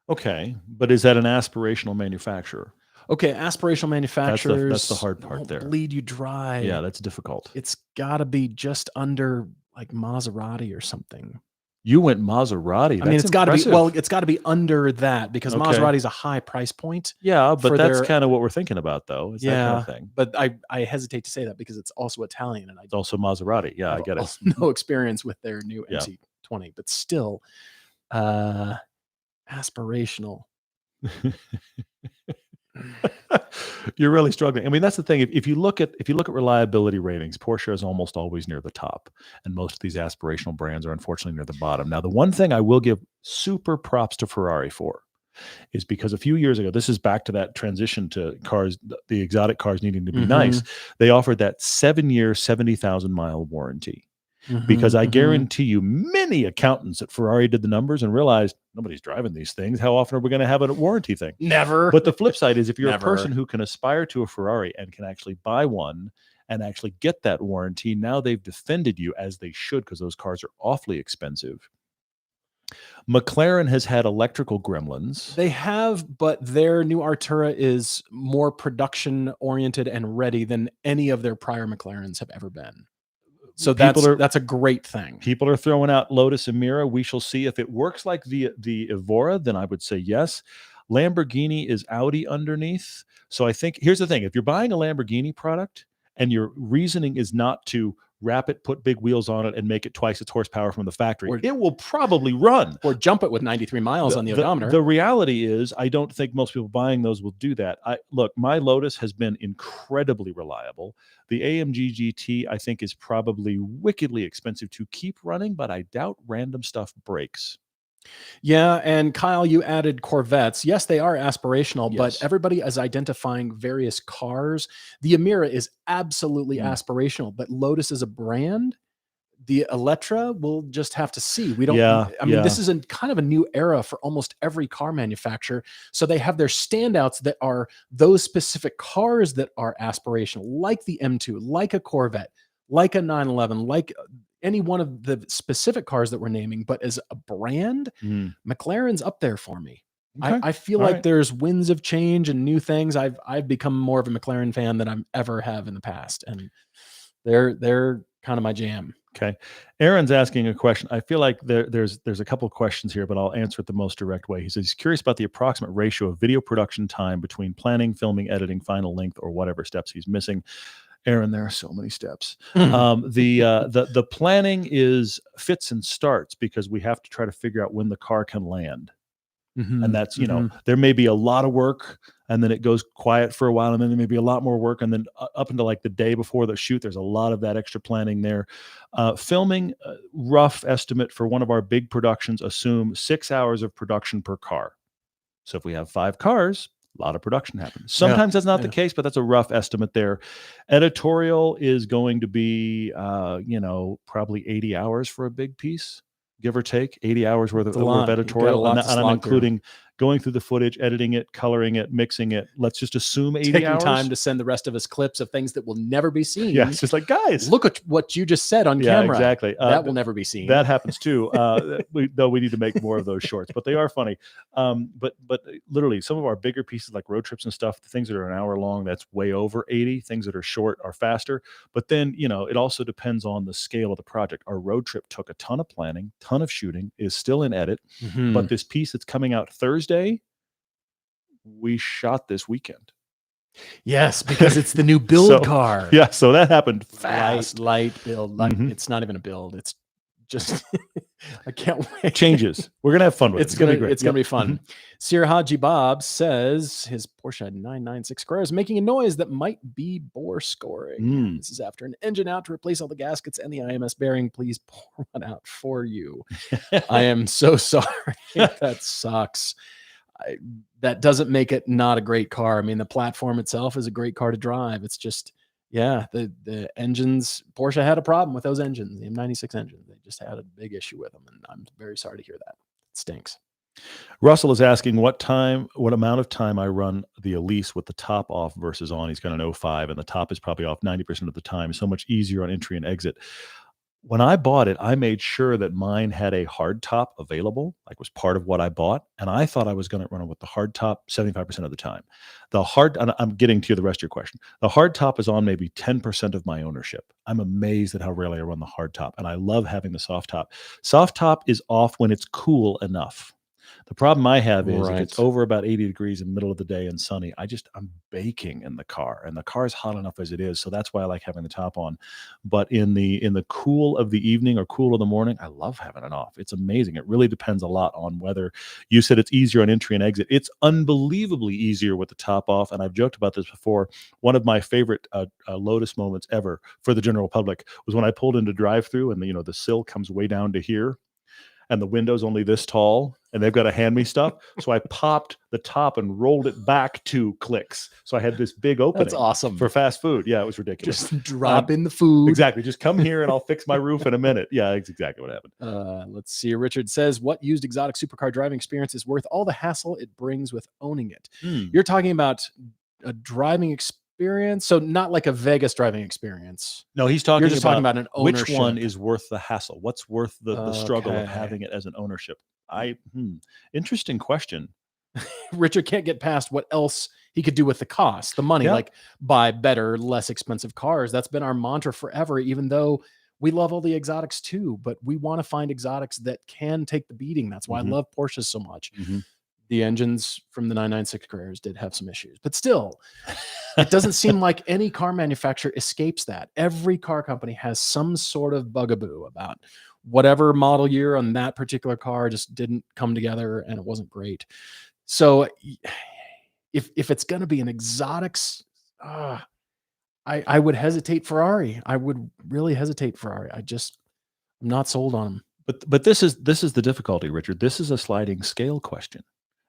Okay, but is that an aspirational manufacturer? Okay, aspirational manufacturers. That's the hard part won't there. Bleed you dry. Yeah, that's difficult. It's got to be just under like Maserati or something. You went Maserati. I mean, it's got to be, well, it's got to be under that because Okay. Maserati is a high price point. Yeah, but for that's their- kind of what we're thinking about, though. It's that kind of thing. But I hesitate to say that because it's also Italian and I It's also Maserati. Yeah, I get it. have no experience with their new Yeah. MC20, but still aspirational. You're really struggling. I mean, that's the thing. If you look at reliability ratings, Porsche is almost always near the top, and most of these aspirational brands are unfortunately near the bottom. Now, the one thing I will give super props to Ferrari for is because a few years ago, this is back to that transition to cars, the exotic cars needing to be nice. They offered that 7-year, 70,000-mile warranty. Because I guarantee you, many accountants at Ferrari did the numbers and realized nobody's driving these things. How often are we going to have a warranty thing? Never. But the flip side is if you're Never. a person who can aspire to a Ferrari and can actually buy one and actually get that warranty, now they've defended you as they should because those cars are awfully expensive. McLaren has had electrical gremlins. They have, but their new Artura is more production oriented and ready than any of their prior McLarens have ever been. So that's a great thing. People are throwing out Lotus Emira. We shall see if it works like the Evora. Then I would say yes. Lamborghini is Audi underneath. So I think here's the thing: if you're buying a Lamborghini product and your reasoning is not to wrap it, put big wheels on it, and make it twice its horsepower from the factory, it will probably run. Or jump it with 93 miles on the odometer. The reality is, I don't think most people buying those will do that. Look, my Lotus has been incredibly reliable. The AMG GT, I think, is probably wickedly expensive to keep running, but I doubt random stuff breaks. Yeah, and Kyle, you added Corvettes. Yes, they are aspirational, but Yes. everybody is identifying various cars. The Emira is absolutely aspirational, but Lotus is a brand. The Elettra, we'll just have to see. We don't. I mean, this is kind of a new era for almost every car manufacturer. So they have their standouts that are those specific cars that are aspirational, like the M2, like a Corvette, like a 911, like any one of the specific cars that we're naming. But as a brand, McLaren's up there for me. Okay. I feel All like right. there's winds of change and new things. I've become more of a McLaren fan than I ever have in the past, and they're kind of my jam. Okay. Aaron's asking a question. I feel like there's a couple of questions here, but I'll answer it the most direct way. He says he's curious about the approximate ratio of video production time between planning, filming, editing, final length, or whatever steps he's missing. Aaron, there are so many steps. The planning is fits and starts because we have to try to figure out when the car can land. And that's, there may be a lot of work and then it goes quiet for a while and then there may be a lot more work. And then up until like the day before the shoot, there's a lot of that extra planning there. Filming, rough estimate for one of our big productions, assume 6 hours of production per car. So if we have 5 cars, a lot of production happens. Sometimes that's not the case, but that's a rough estimate there. Editorial is going to be, probably 80 hours for a big piece, give or take 80 hours worth of editorial. And I'm including going through the footage, editing it, coloring it, mixing it. Let's just assume 80 taking hours. Time to send the rest of us clips of things that will never be seen. Yeah, it's just like, guys, look at what you just said on camera. Exactly. That will never be seen. That happens too. We need to make more of those shorts, but they are funny. But literally some of our bigger pieces like road trips and stuff, the things that are an hour long, that's way over 80. Things that are short are faster. But then, it also depends on the scale of the project. Our road trip took a ton of planning, ton of shooting, is still in edit. But this piece that's coming out Thursday, we shot this weekend. Yes, because it's the new build car. Yeah, so that happened fast. Light build. It's not even a build. It's just I can't wait. Changes. We're gonna have fun with it. It's gonna be fun. Sir Haji Bob says his Porsche 996 Carrera is making a noise that might be bore scoring. This is after an engine out to replace all the gaskets and the IMS bearing. Please pour one out for you. I am so sorry. That sucks. That doesn't make it not a great car. I mean, the platform itself is a great car to drive. It's just, the engines, Porsche had a problem with those engines, the M96 engines. They just had a big issue with them. And I'm very sorry to hear that. It stinks. Russell is asking what amount of time I run the Elise with the top off versus on. He's got an 05 and the top is probably off 90% of the time. So much easier on entry and exit. When I bought it, I made sure that mine had a hard top available, like was part of what I bought. And I thought I was going to run it with the hard top 75% of the time. And I'm getting to the rest of your question. The hard top is on maybe 10% of my ownership. I'm amazed at how rarely I run the hard top. And I love having the soft top. Soft top is off when it's cool enough. The problem I have is if it's over about 80 degrees in the middle of the day and sunny, I'm baking in the car and the car is hot enough as it is. So that's why I like having the top on. But in the cool of the evening or cool of the morning, I love having it off. It's amazing. It really depends a lot on whether you said it's easier on entry and exit. It's unbelievably easier with the top off. And I've joked about this before. One of my favorite Lotus moments ever for the general public was when I pulled into drive-through and the sill comes way down to here. And the window's only this tall, and they've got to hand me stuff. So I popped the top and rolled it back 2 clicks. So I had this big opening. That's awesome. For fast food. Yeah, it was ridiculous. Just drop in the food. Exactly. Just come here and I'll fix my roof in a minute. Yeah, that's exactly what happened. Let's see. Richard says, what used exotic supercar driving experience is worth all the hassle it brings with owning it? You're talking about a driving experience. So not like a Vegas driving experience. No, he's talking. You're just talking about an ownership. Which one is worth the hassle? What's worth the struggle of having it as an ownership? Interesting question. Richard can't get past what else he could do with the cost, the money, like buy better, less expensive cars. That's been our mantra forever, even though we love all the exotics too, but we want to find exotics that can take the beating. That's why I love Porsches so much. The engines from the 996 Carreras did have some issues, but still, it doesn't seem like any car manufacturer escapes that. Every car company has some sort of bugaboo about whatever model year on that particular car just didn't come together and it wasn't great. So if it's going to be an exotics, I would hesitate Ferrari. I would really hesitate Ferrari. I'm not sold on them. But this is the difficulty, Richard. This is a sliding scale question.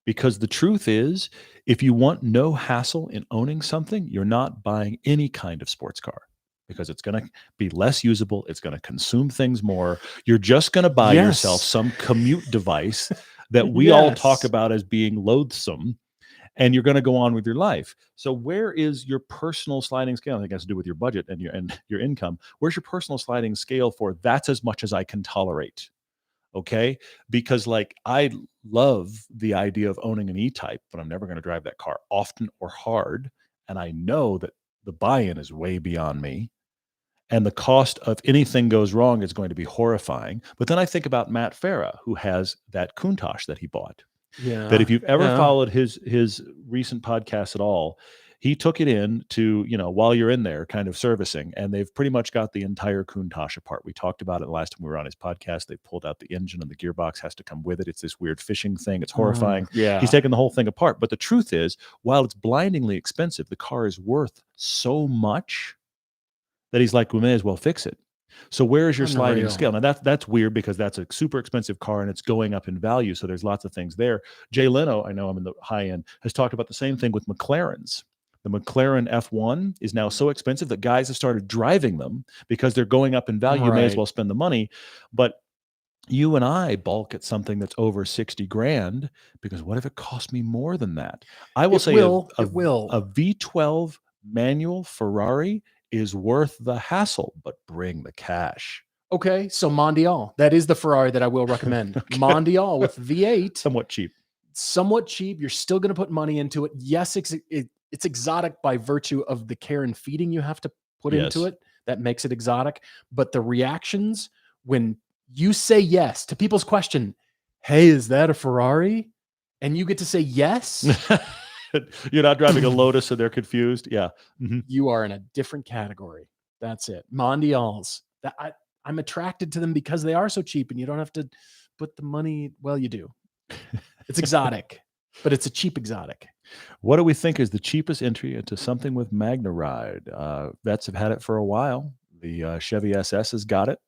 Because the truth is, if you want no hassle in owning something, you're not buying any kind of sports car because it's going to be less usable. It's going to consume things more. You're just going to buy yourself some commute device that we all talk about as being loathsome, and you're going to go on with your life. So where is your personal sliding scale? I think it has to do with your budget and your income. Where's your personal sliding scale for that's as much as I can tolerate? Okay. Because like I love the idea of owning an E-Type, but I'm never going to drive that car often or hard. And I know that the buy-in is way beyond me. And the cost of anything goes wrong is going to be horrifying. But then I think about Matt Farah, who has that Countach that he bought. That if you've ever followed his recent podcast at all, he took it in to, while you're in there kind of servicing, and they've pretty much got the entire Countach apart. We talked about it last time we were on his podcast. They pulled out the engine and the gearbox has to come with it. It's this weird fishing thing. It's horrifying. Yeah. He's taken the whole thing apart. But the truth is, while it's blindingly expensive, the car is worth so much that he's like, we may as well fix it. So where is your sliding scale? Now that's weird because that's a super expensive car and it's going up in value. So there's lots of things there. Jay Leno, I know I'm in the high end, has talked about the same thing with McLarens. The McLaren F1 is now so expensive that guys have started driving them because they're going up in value. You may as well spend the money. But you and I balk at something that's over 60 grand because what if it cost me more than that? I will say a V12 manual Ferrari is worth the hassle, but bring the cash. Okay, so Mondial. That is the Ferrari that I will recommend. Okay. Mondial with V8. Somewhat cheap. You're still going to put money into it. Yes, it's exotic by virtue of the care and feeding you have to put into it. That makes it exotic. But the reactions when you say yes to people's question, hey, is that a Ferrari? And you get to say yes. You're not driving a Lotus and they're confused. Yeah. Mm-hmm. You are in a different category. That's it. Mondials. I'm attracted to them because they are so cheap and you don't have to put the money. Well, you do. It's exotic, but it's a cheap exotic. What do we think is the cheapest entry into something with MagneRide? Vets have had it for a while. The Chevy SS has got it.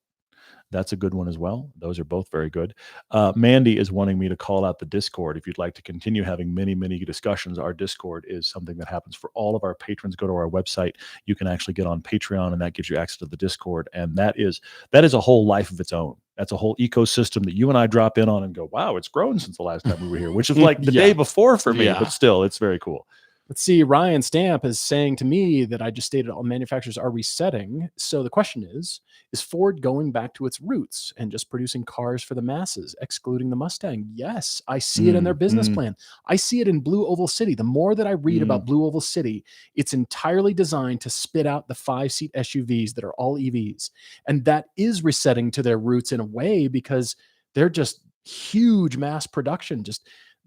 That's a good one as well. Those are both very good. Mandy is wanting me to call out the Discord. If you'd like to continue having many, many discussions, our Discord is something that happens for all of our patrons. Go to our website. You can actually get on Patreon, and that gives you access to the Discord. And that is a whole life of its own. That's a whole ecosystem that you and I drop in on and go, wow, it's grown since the last time we were here, which is like the day before for me, but still, it's very cool. Let's see. Ryan Stamp is saying to me that I just stated all manufacturers are resetting. So the question is Ford going back to its roots and just producing cars for the masses, excluding the Mustang? Yes, I see it in their business plan. I see it in Blue Oval City. The more that I read about Blue Oval City, it's entirely designed to spit out the 5-seat SUVs that are all EVs. And that is resetting to their roots in a way because they're just huge mass production.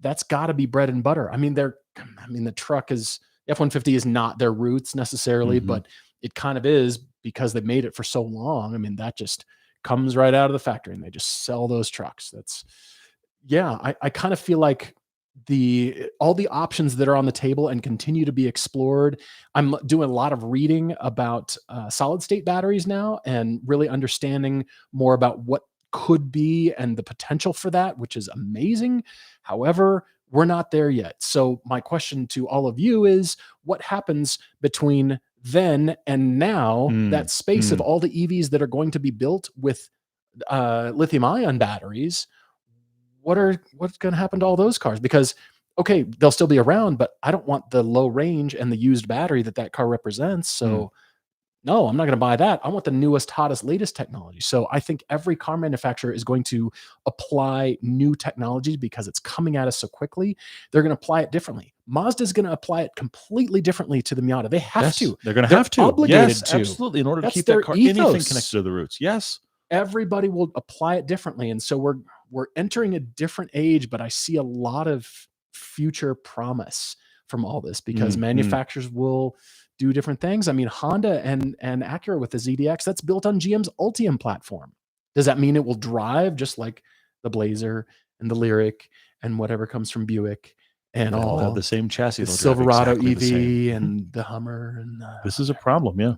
That's got to be bread and butter. I mean, the truck is F-150 is not their roots necessarily, but it kind of is because they made it for so long. I mean, that just comes right out of the factory and they just sell those trucks. I kind of feel like all the options that are on the table and continue to be explored. I'm doing a lot of reading about solid state batteries now and really understanding more about what could be and the potential for that, which is amazing. However, we're not there yet. So my question to all of you is, what happens between then and now, that space of all the EVs that are going to be built with lithium ion batteries? What's going to happen to all those cars? Because, okay, they'll still be around, but I don't want the low range and the used battery that car represents. So no, I'm not going to buy that. I want the newest, hottest, latest technology. So I think every car manufacturer is going to apply new technology because it's coming at us so quickly. They're going to apply it differently. Mazda is going to apply it completely differently to the Miata. They have to. They're going to have to. Obligated to. Absolutely. In order to keep that car, anything connected to the roots. Yes. Everybody will apply it differently. And so we're entering a different age, but I see a lot of future promise from all this because manufacturers will do different things. I mean, Honda and Acura with the ZDX, that's built on GM's Ultium platform. Does that mean it will drive just like the Blazer and the Lyriq and whatever comes from Buick and all have the same chassis? The Silverado EV and the Hummer. And this is a problem, yeah.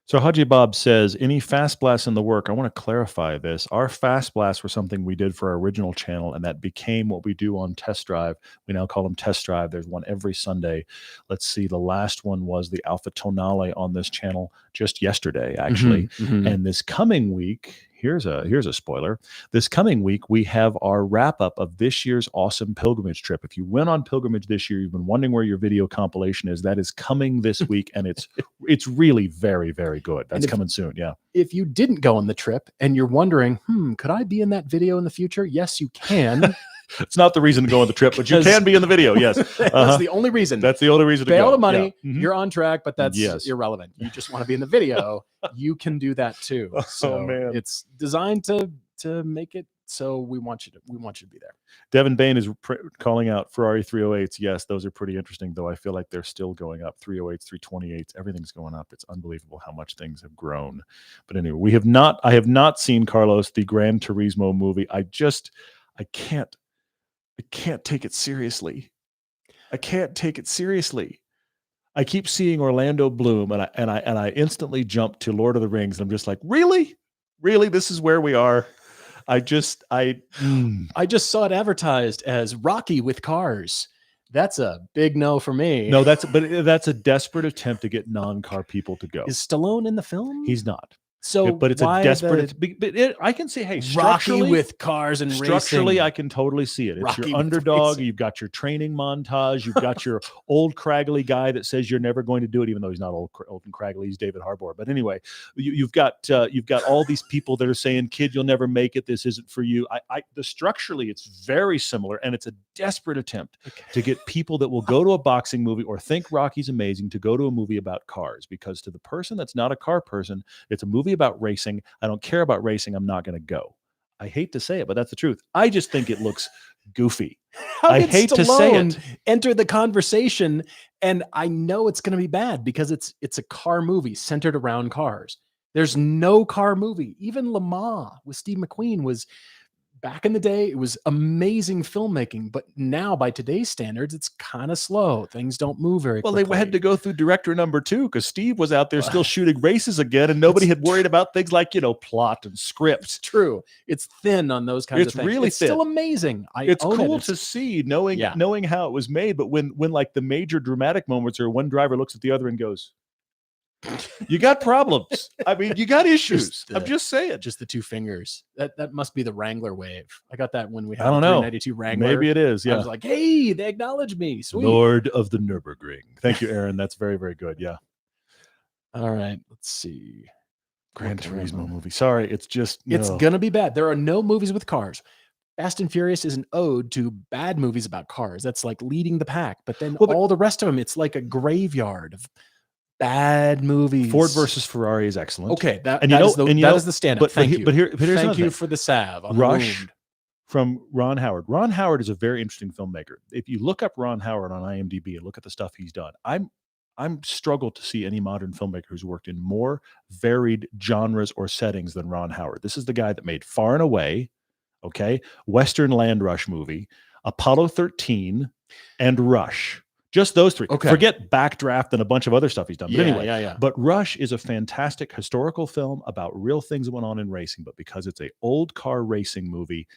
So Haji Bob says, any fast blasts in the work? I want to clarify this. Our fast blasts were something we did for our original channel, and that became what we do on Test Drive. We now call them Test Drive. There's one every Sunday. Let's see. The last one was the Alfa Tonale on this channel just yesterday, actually. And this coming week, here's a spoiler. This coming week, we have our wrap up of this year's awesome pilgrimage trip. If you went on pilgrimage this year, you've been wondering where your video compilation is. That is coming this week, and it's really very, very good. That's coming soon. Yeah. If you didn't go on the trip and you're wondering, could I be in that video in the future? Yes, you can. It's not the reason to go on the trip, but you can be in the video. Yes. That's the only reason. That's the only reason to Pay go. all the money. Yeah. Mhm. You're on track, but that's irrelevant. You just want to be in the video. You can do that too. So man. It's designed to make it so we want you to be there. Devin Bain is calling out Ferrari 308s. Yes, those are pretty interesting, though. I feel like they're still going up. 308s, 328s, everything's going up. It's unbelievable how much things have grown. But anyway, I have not seen, Carlos, the Gran Turismo movie. I can't take it seriously. I can't take it seriously. I keep seeing Orlando Bloom, and I instantly jump to Lord of the Rings. And I'm just like, really? This is where we are. I just saw it advertised as Rocky with cars. That's a big no for me. No, that's a desperate attempt to get non-car people to go. Is Stallone in the film? He's not. So, but it's a desperate. I can say, hey, Rocky with cars and structurally, racing. I can totally see it. It's Rocky your underdog. You've got your training montage. You've got your old craggly guy that says you're never going to do it, even though he's not old and craggly. He's David Harbour. But anyway, you've got all these people that are saying, "Kid, you'll never make it. This isn't for you." Structurally, it's very similar, and it's a desperate attempt to get people that will go to a boxing movie or think Rocky's amazing to go to a movie about cars, because to the person that's not a car person, it's a movie about racing. I don't care about racing. I'm not going to go. I hate to say it, but that's the truth. I just think it looks goofy. I hate to say it. Enter the conversation, and I know it's going to be bad because it's a car movie centered around cars. There's no car movie. Even Le Mans with Steve McQueen was, back in the day, it was amazing filmmaking, but now by today's standards, it's kind of slow. Things don't move very quickly. They had to go through director number 2 because Steve was out there still shooting races again, and nobody had worried about things like, plot and script. It's true. It's thin on those kinds of things. Really it's thin. Still amazing. It's cool to see, knowing how it was made, but when like the major dramatic moments are one driver looks at the other and goes, you got problems. I mean, you got issues. I'm just saying. Just the two fingers. That must be the Wrangler wave. I got that when we had the 392 Wrangler. Maybe it is. Yeah. I was like, hey, they acknowledge me. Sweet. Lord of the Nürburgring. Thank you, Aaron. That's very, very good. Yeah. All right. Let's see. Gran Turismo movie. Sorry. It's just, it's going to be bad. There are no movies with cars. Fast and Furious is an ode to bad movies about cars. That's like leading the pack. But then all the rest of them, it's like a graveyard of bad movies. Ford versus Ferrari is excellent. Okay, that is the standout. But thank you. But here's thank you for the salve. Rush from Ron Howard. Ron Howard is a very interesting filmmaker. If you look up Ron Howard on IMDb and look at the stuff he's done, I'm struggled to see any modern filmmaker who's worked in more varied genres or settings than Ron Howard. This is the guy that made Far and Away, Western Land Rush movie, Apollo 13, and Rush. Just those 3. Okay. Forget Backdraft and a bunch of other stuff he's done. But anyway, But Rush is a fantastic historical film about real things that went on in racing. But because it's an old car racing movie,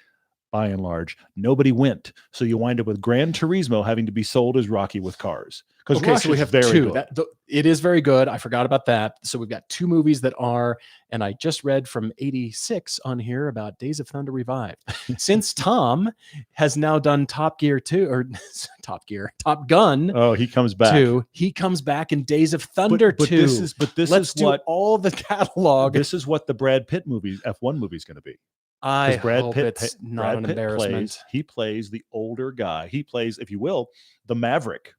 by and large, nobody went. So you wind up with Gran Turismo having to be sold as Rocky with cars. Because Rush we have very 2. good. It is very good. I forgot about that. So we've got 2 movies that are, and I just read from 86 on here about Days of Thunder Revived. Since Tom has now done Top Gun. Oh, he comes back. 2. He comes back in Days of Thunder 2. Let's do all the catalog. This is what the Brad Pitt movie, F1 movie is going to be. I hope it's not an embarrassment. He plays the older guy. He plays, if you will, the Maverick,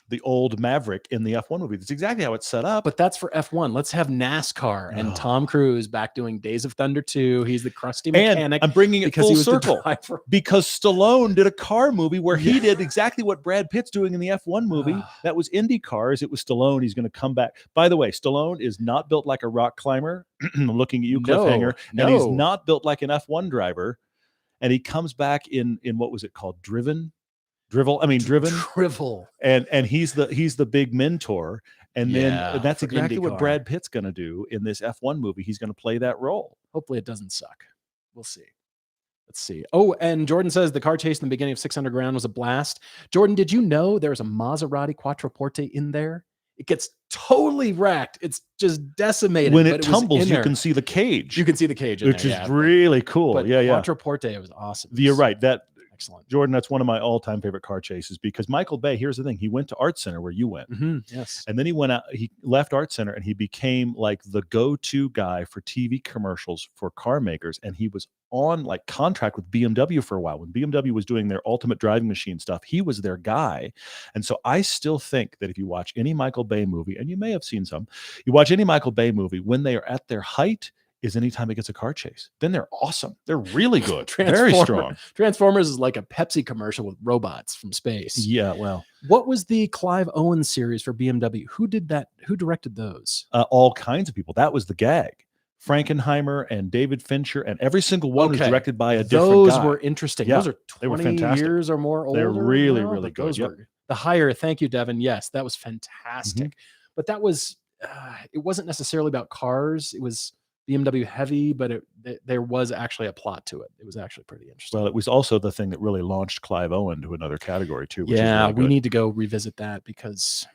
the old Maverick in the F1 movie. That's exactly how it's set up. But that's for F1. Let's have NASCAR and Tom Cruise back doing Days of Thunder 2. He's the crusty mechanic. And I'm bringing it full circle because Stallone did a car movie where he did exactly what Brad Pitt's doing in the F1 movie. That was Indy cars. It was Stallone. He's going to come back. By the way, Stallone is not built like a rock climber. I'm looking at you, Cliffhanger. No. And he's not built like an F1 driver. And he comes back in what was it called? Driven. And he's the big mentor. And then that's exactly what Brad Pitt's going to do in this F1 movie. He's going to play that role. Hopefully it doesn't suck. We'll see. Let's see. Oh, and Jordan says the car chase in the beginning of 600 Ground was a blast. Jordan, did you know there's a Maserati Quattroporte in there? It gets totally wrecked. It's just decimated. When but it was tumbles, in you there. can see the cage, You can see the cage in which there, is yeah. really cool. But Yeah. Quattroporte was awesome. You're right. That Excellent. Jordan, that's one of my all-time favorite car chases because Michael Bay, here's the thing, he went to Art Center where you went. Yes. And then he left Art Center and he became like the go-to guy for TV commercials for car makers. And he was on like contract with BMW for a while. When BMW was doing their ultimate driving machine stuff, he was their guy. And so I still think that if you watch any Michael Bay movie, and you may have seen some, you watch any Michael Bay movie, when they are at their height is anytime it gets a car chase. Then they're awesome. They're really good. Very strong. Transformers is like a Pepsi commercial with robots from space. Yeah, well. What was the Clive Owen series for BMW? Who did that? Who directed those? All kinds of people. That was the gag. Frankenheimer and David Fincher, and every single one was directed by a different Those guy. were interesting. Yeah, those are 20 they were fantastic. years or more older. They're really, now, really but good. Those Yep. were the Hire. Thank you, Devin. Yes, that was fantastic. But that was, it wasn't necessarily about cars. It was BMW heavy, but there was actually a plot to it. It was actually pretty interesting. Well, it was also the thing that really launched Clive Owen to another category too. Which Yeah, is really we good. need to go revisit that because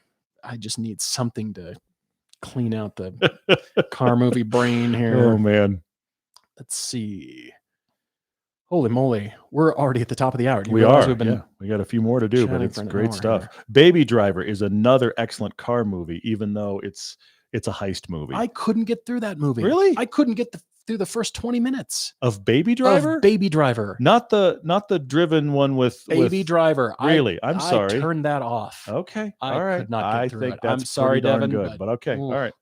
I just need something to clean out the car movie brain here. Oh man, Let's see. Holy moly, we're already at the top of the hour. Do you we realize are. We've been we got a few more to do, but chatting it's for an great hour stuff. here. Baby Driver is another excellent car movie, even though it's a heist movie. I couldn't get through that movie. Really? I couldn't get through the first 20 minutes of Baby Driver. of Baby Driver. Not the driven one with Baby Driver. Really? I'm sorry. I turned that off. Okay. I all right. could not get I through think it. that's I'm sorry, pretty darn Devin, good, but okay. oof. All right.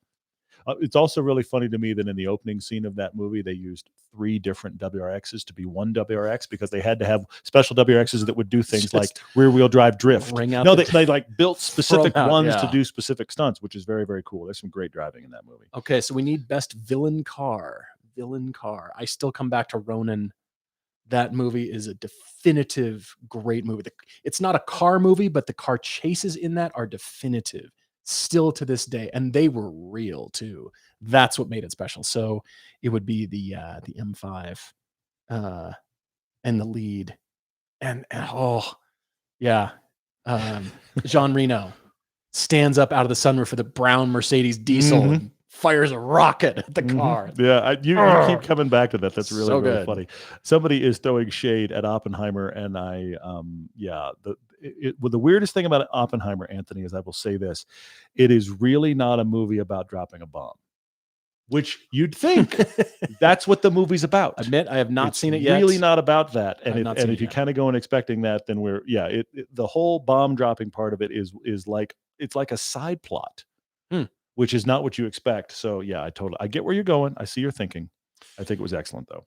It's also really funny to me that in the opening scene of that movie, they used 3 different WRXs to be one WRX because they had to have special WRXs that would do things like rear wheel drive drift. Ring out No, the they like built specific out, ones to yeah. do specific stunts, which is very, very cool. There's some great driving in that movie. Okay, so we need best villain car. Villain car. I still come back to Ronin. That movie is a definitive great movie. It's not a car movie, but the car chases in that are definitive still to this day, and they were real too. That's what made it special. So it would be the M5 and the lead, and oh yeah, Jean Reno stands up out of the sunroof for the brown Mercedes diesel and fires a rocket at the car. Yeah, you keep coming back to that. That's really, So really good. funny. Somebody is throwing shade at Oppenheimer, and the weirdest thing about Oppenheimer, Anthony, is I will say this: it is really not a movie about dropping a bomb, which you'd think that's what the movie's about. Admit I have not It's seen it yet. Really not about that. I've And not seen if it you yet. kind of go in expecting that, then the whole bomb dropping part of it is like it's like a side plot. Which is not what you expect. So yeah, I get where you're going. I see your thinking. I think it was excellent though.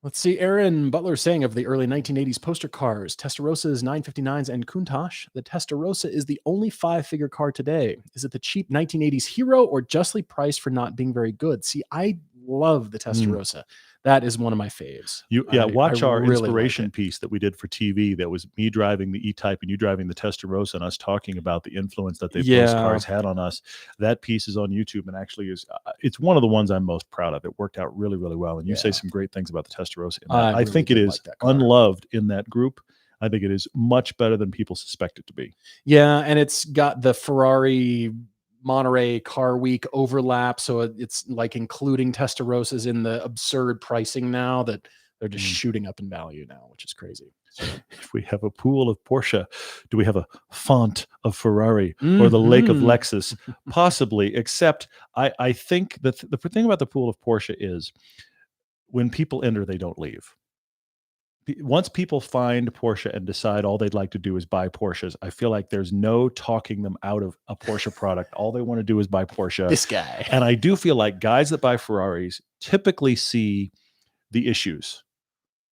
Let's see. Aaron Butler saying of the early 1980s poster cars, Testarossas, 959s, and Countach, the Testarossa is the only 5-figure car today. Is it the cheap 1980s hero or justly priced for not being very good? See, I love the Testarossa. That is one of my faves. Watch our really inspiration like it. piece that we did for TV. That was me driving the E-Type and you driving the Testarossa, and us talking about the influence that those cars had on us. That piece is on YouTube and actually it's one of the ones I'm most proud of. It worked out really, really well. And you say some great things about the Testarossa. I think it is unloved in that group. I think it is much better than people suspect it to be. Yeah, and it's got the Ferrari Monterey Car Week overlap, so it's like including Testarossas in the absurd pricing now that they're just shooting up in value now, which is crazy. So, if we have a pool of Porsche, do we have a font of Ferrari or the lake of Lexus? Possibly, except I think that the thing about the pool of Porsche is when people enter, they don't leave. Once people find Porsche and decide all they'd like to do is buy Porsches, I feel like there's no talking them out of a Porsche product. All they want to do is buy Porsche. This guy. And I do feel like guys that buy Ferraris typically see the issues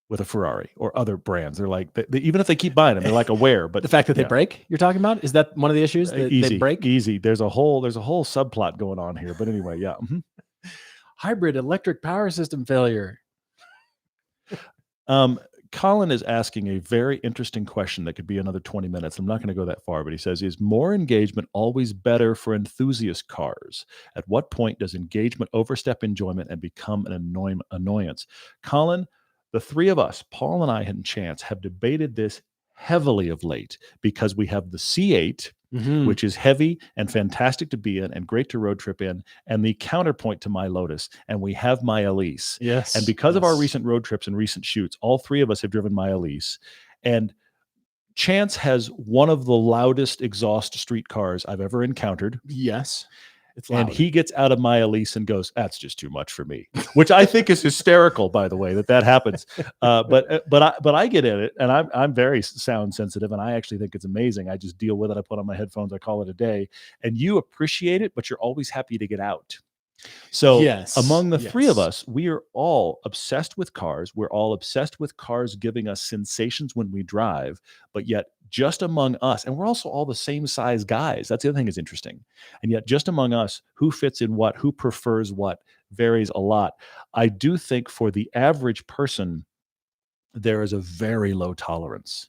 with a Ferrari or other brands. They're like, even if they keep buying them, they're like aware. But the fact that they break, you're talking about, is that one of the issues? That easy, they break? Easy. There's a whole subplot going on here. But anyway, yeah. Hybrid electric power system failure. Colin is asking a very interesting question that could be another 20 minutes. I'm not going to go that far, but he says, is more engagement always better for enthusiast cars? At what point does engagement overstep enjoyment and become an annoyance? Colin, the three of us, Paul and I and Chance, have debated this heavily of late because we have the C8, Mhm. which is heavy and fantastic to be in and great to road trip in, and the counterpoint to my Lotus. And we have my Elise. Yes. And because of our yes. recent road trips and recent shoots, all three of us have driven my Elise. And Chance has one of the loudest exhaust street cars I've ever encountered. Yes. It's And loud. he gets out of my Elise and goes, "That's just too much for me," which I think is hysterical, by the way, that happens. But I get in it, and I'm very sound sensitive, and I actually think it's amazing. I just deal with it. I put on my headphones. I call it a day, and you appreciate it, but you're always happy to get out. So Yes, among the three of yes. us, we are all obsessed with cars. We're all obsessed with cars giving us sensations when we drive, but yet just among us, and we're also all the same size guys. That's the other thing is interesting. And yet just among us, who fits in what, who prefers what, varies a lot. I do think for the average person, there is a very low tolerance,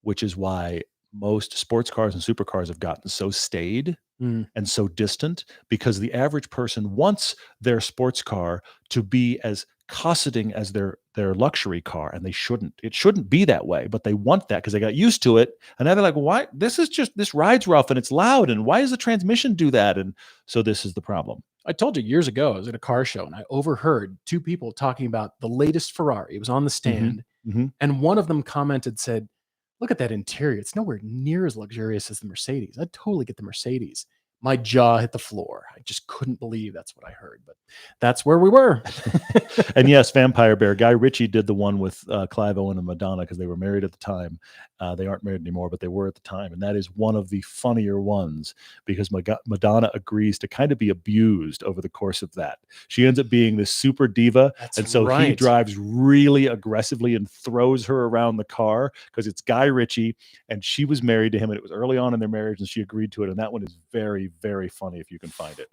which is why most sports cars and supercars have gotten so staid Mm. and so distant, because the average person wants their sports car to be as cosseting as their luxury car, and they shouldn't. It shouldn't be that way, but they want that because they got used to it, and now they're like, "Why? This ride's rough and it's loud, and why does the transmission do that?" And so this is the problem. I told you years ago, I was at a car show and I overheard two people talking about the latest Ferrari. It was on the stand, Mhm. and one of them commented, said, "Look at that interior. It's nowhere near as luxurious as the Mercedes. I'd totally get the Mercedes." My jaw hit the floor. I just couldn't believe that's what I heard, but that's where we were. And yes, Vampire Bear. Guy Ritchie did the one with Clive Owen and Madonna because they were married at the time. They aren't married anymore, but they were at the time. And that is one of the funnier ones because Madonna agrees to kind of be abused over the course of that. She ends up being this super diva. That's And so he right. drives really aggressively and throws her around the car because it's Guy Ritchie and she was married to him and it was early on in their marriage and she agreed to it. And that one is very, very funny if you can find it.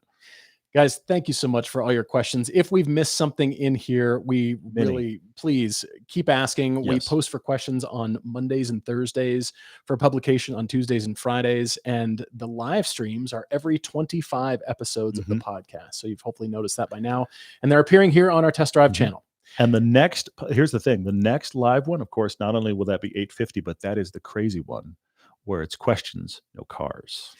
Guys, thank you so much for all your questions. If we've missed something in here, we really, please keep asking. We Yes. post for questions on Mondays and Thursdays, for publication on Tuesdays and Fridays. And the live streams are every 25 episodes of the podcast. So you've hopefully noticed that by now. And they're appearing here on our Test Drive channel. And here's the thing, the next live one, of course, not only will that be 850, but that is the crazy one where it's questions, no cars.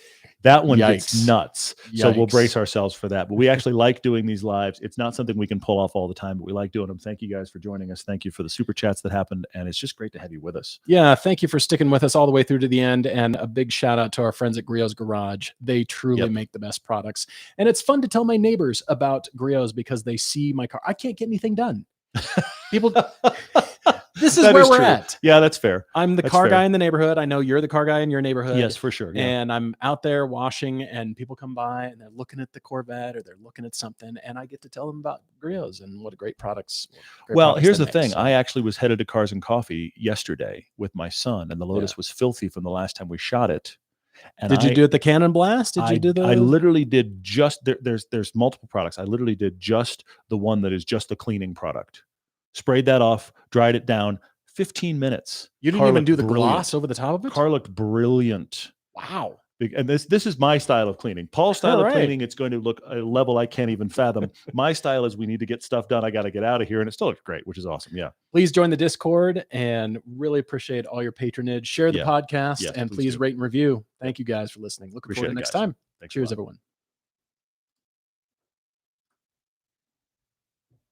That one gets Yikes. nuts. So we'll Yikes. brace ourselves for that. But we actually like doing these lives. It's not something we can pull off all the time, but we like doing them. Thank you guys for joining us. Thank you for the super chats that happened. And it's just great to have you with us. Yeah, thank you for sticking with us all the way through to the end. And a big shout out to our friends at Griot's Garage. They truly make the best products. And it's fun to tell my neighbors about Griot's because they see my car. I can't get anything done. People, this is That where is we're true. at. Yeah, that's fair. I'm the That's car fair. guy in the neighborhood. I know you're the car guy in your neighborhood. Yes, for sure. Yeah. And I'm out there washing, and people come by and they're looking at the Corvette or they're looking at something, and I get to tell them about Griot's and what a great products. Well, here's the thing. I actually was headed to Cars and Coffee yesterday with my son, and the Lotus was filthy from the last time we shot it. And did you do it the Cannon Blast? Did you do the? I literally did just there's multiple products. I literally did just the one that is just the cleaning product. Sprayed that off, dried it down, 15 minutes. You didn't Car even looked do the brilliant. gloss over the top of it? Car looked brilliant. Wow. And this is my style of cleaning. Paul's style All of right. cleaning, it's going to look a level I can't even fathom. My style is we need to get stuff done. I got to get out of here. And it still looks great, which is awesome. Yeah. Please join the Discord and really appreciate all your patronage. Share the podcast and please please do. rate and review. Thank you guys for listening. Looking Appreciate forward to it, next guys. time. Thanks a Cheers, lot. everyone.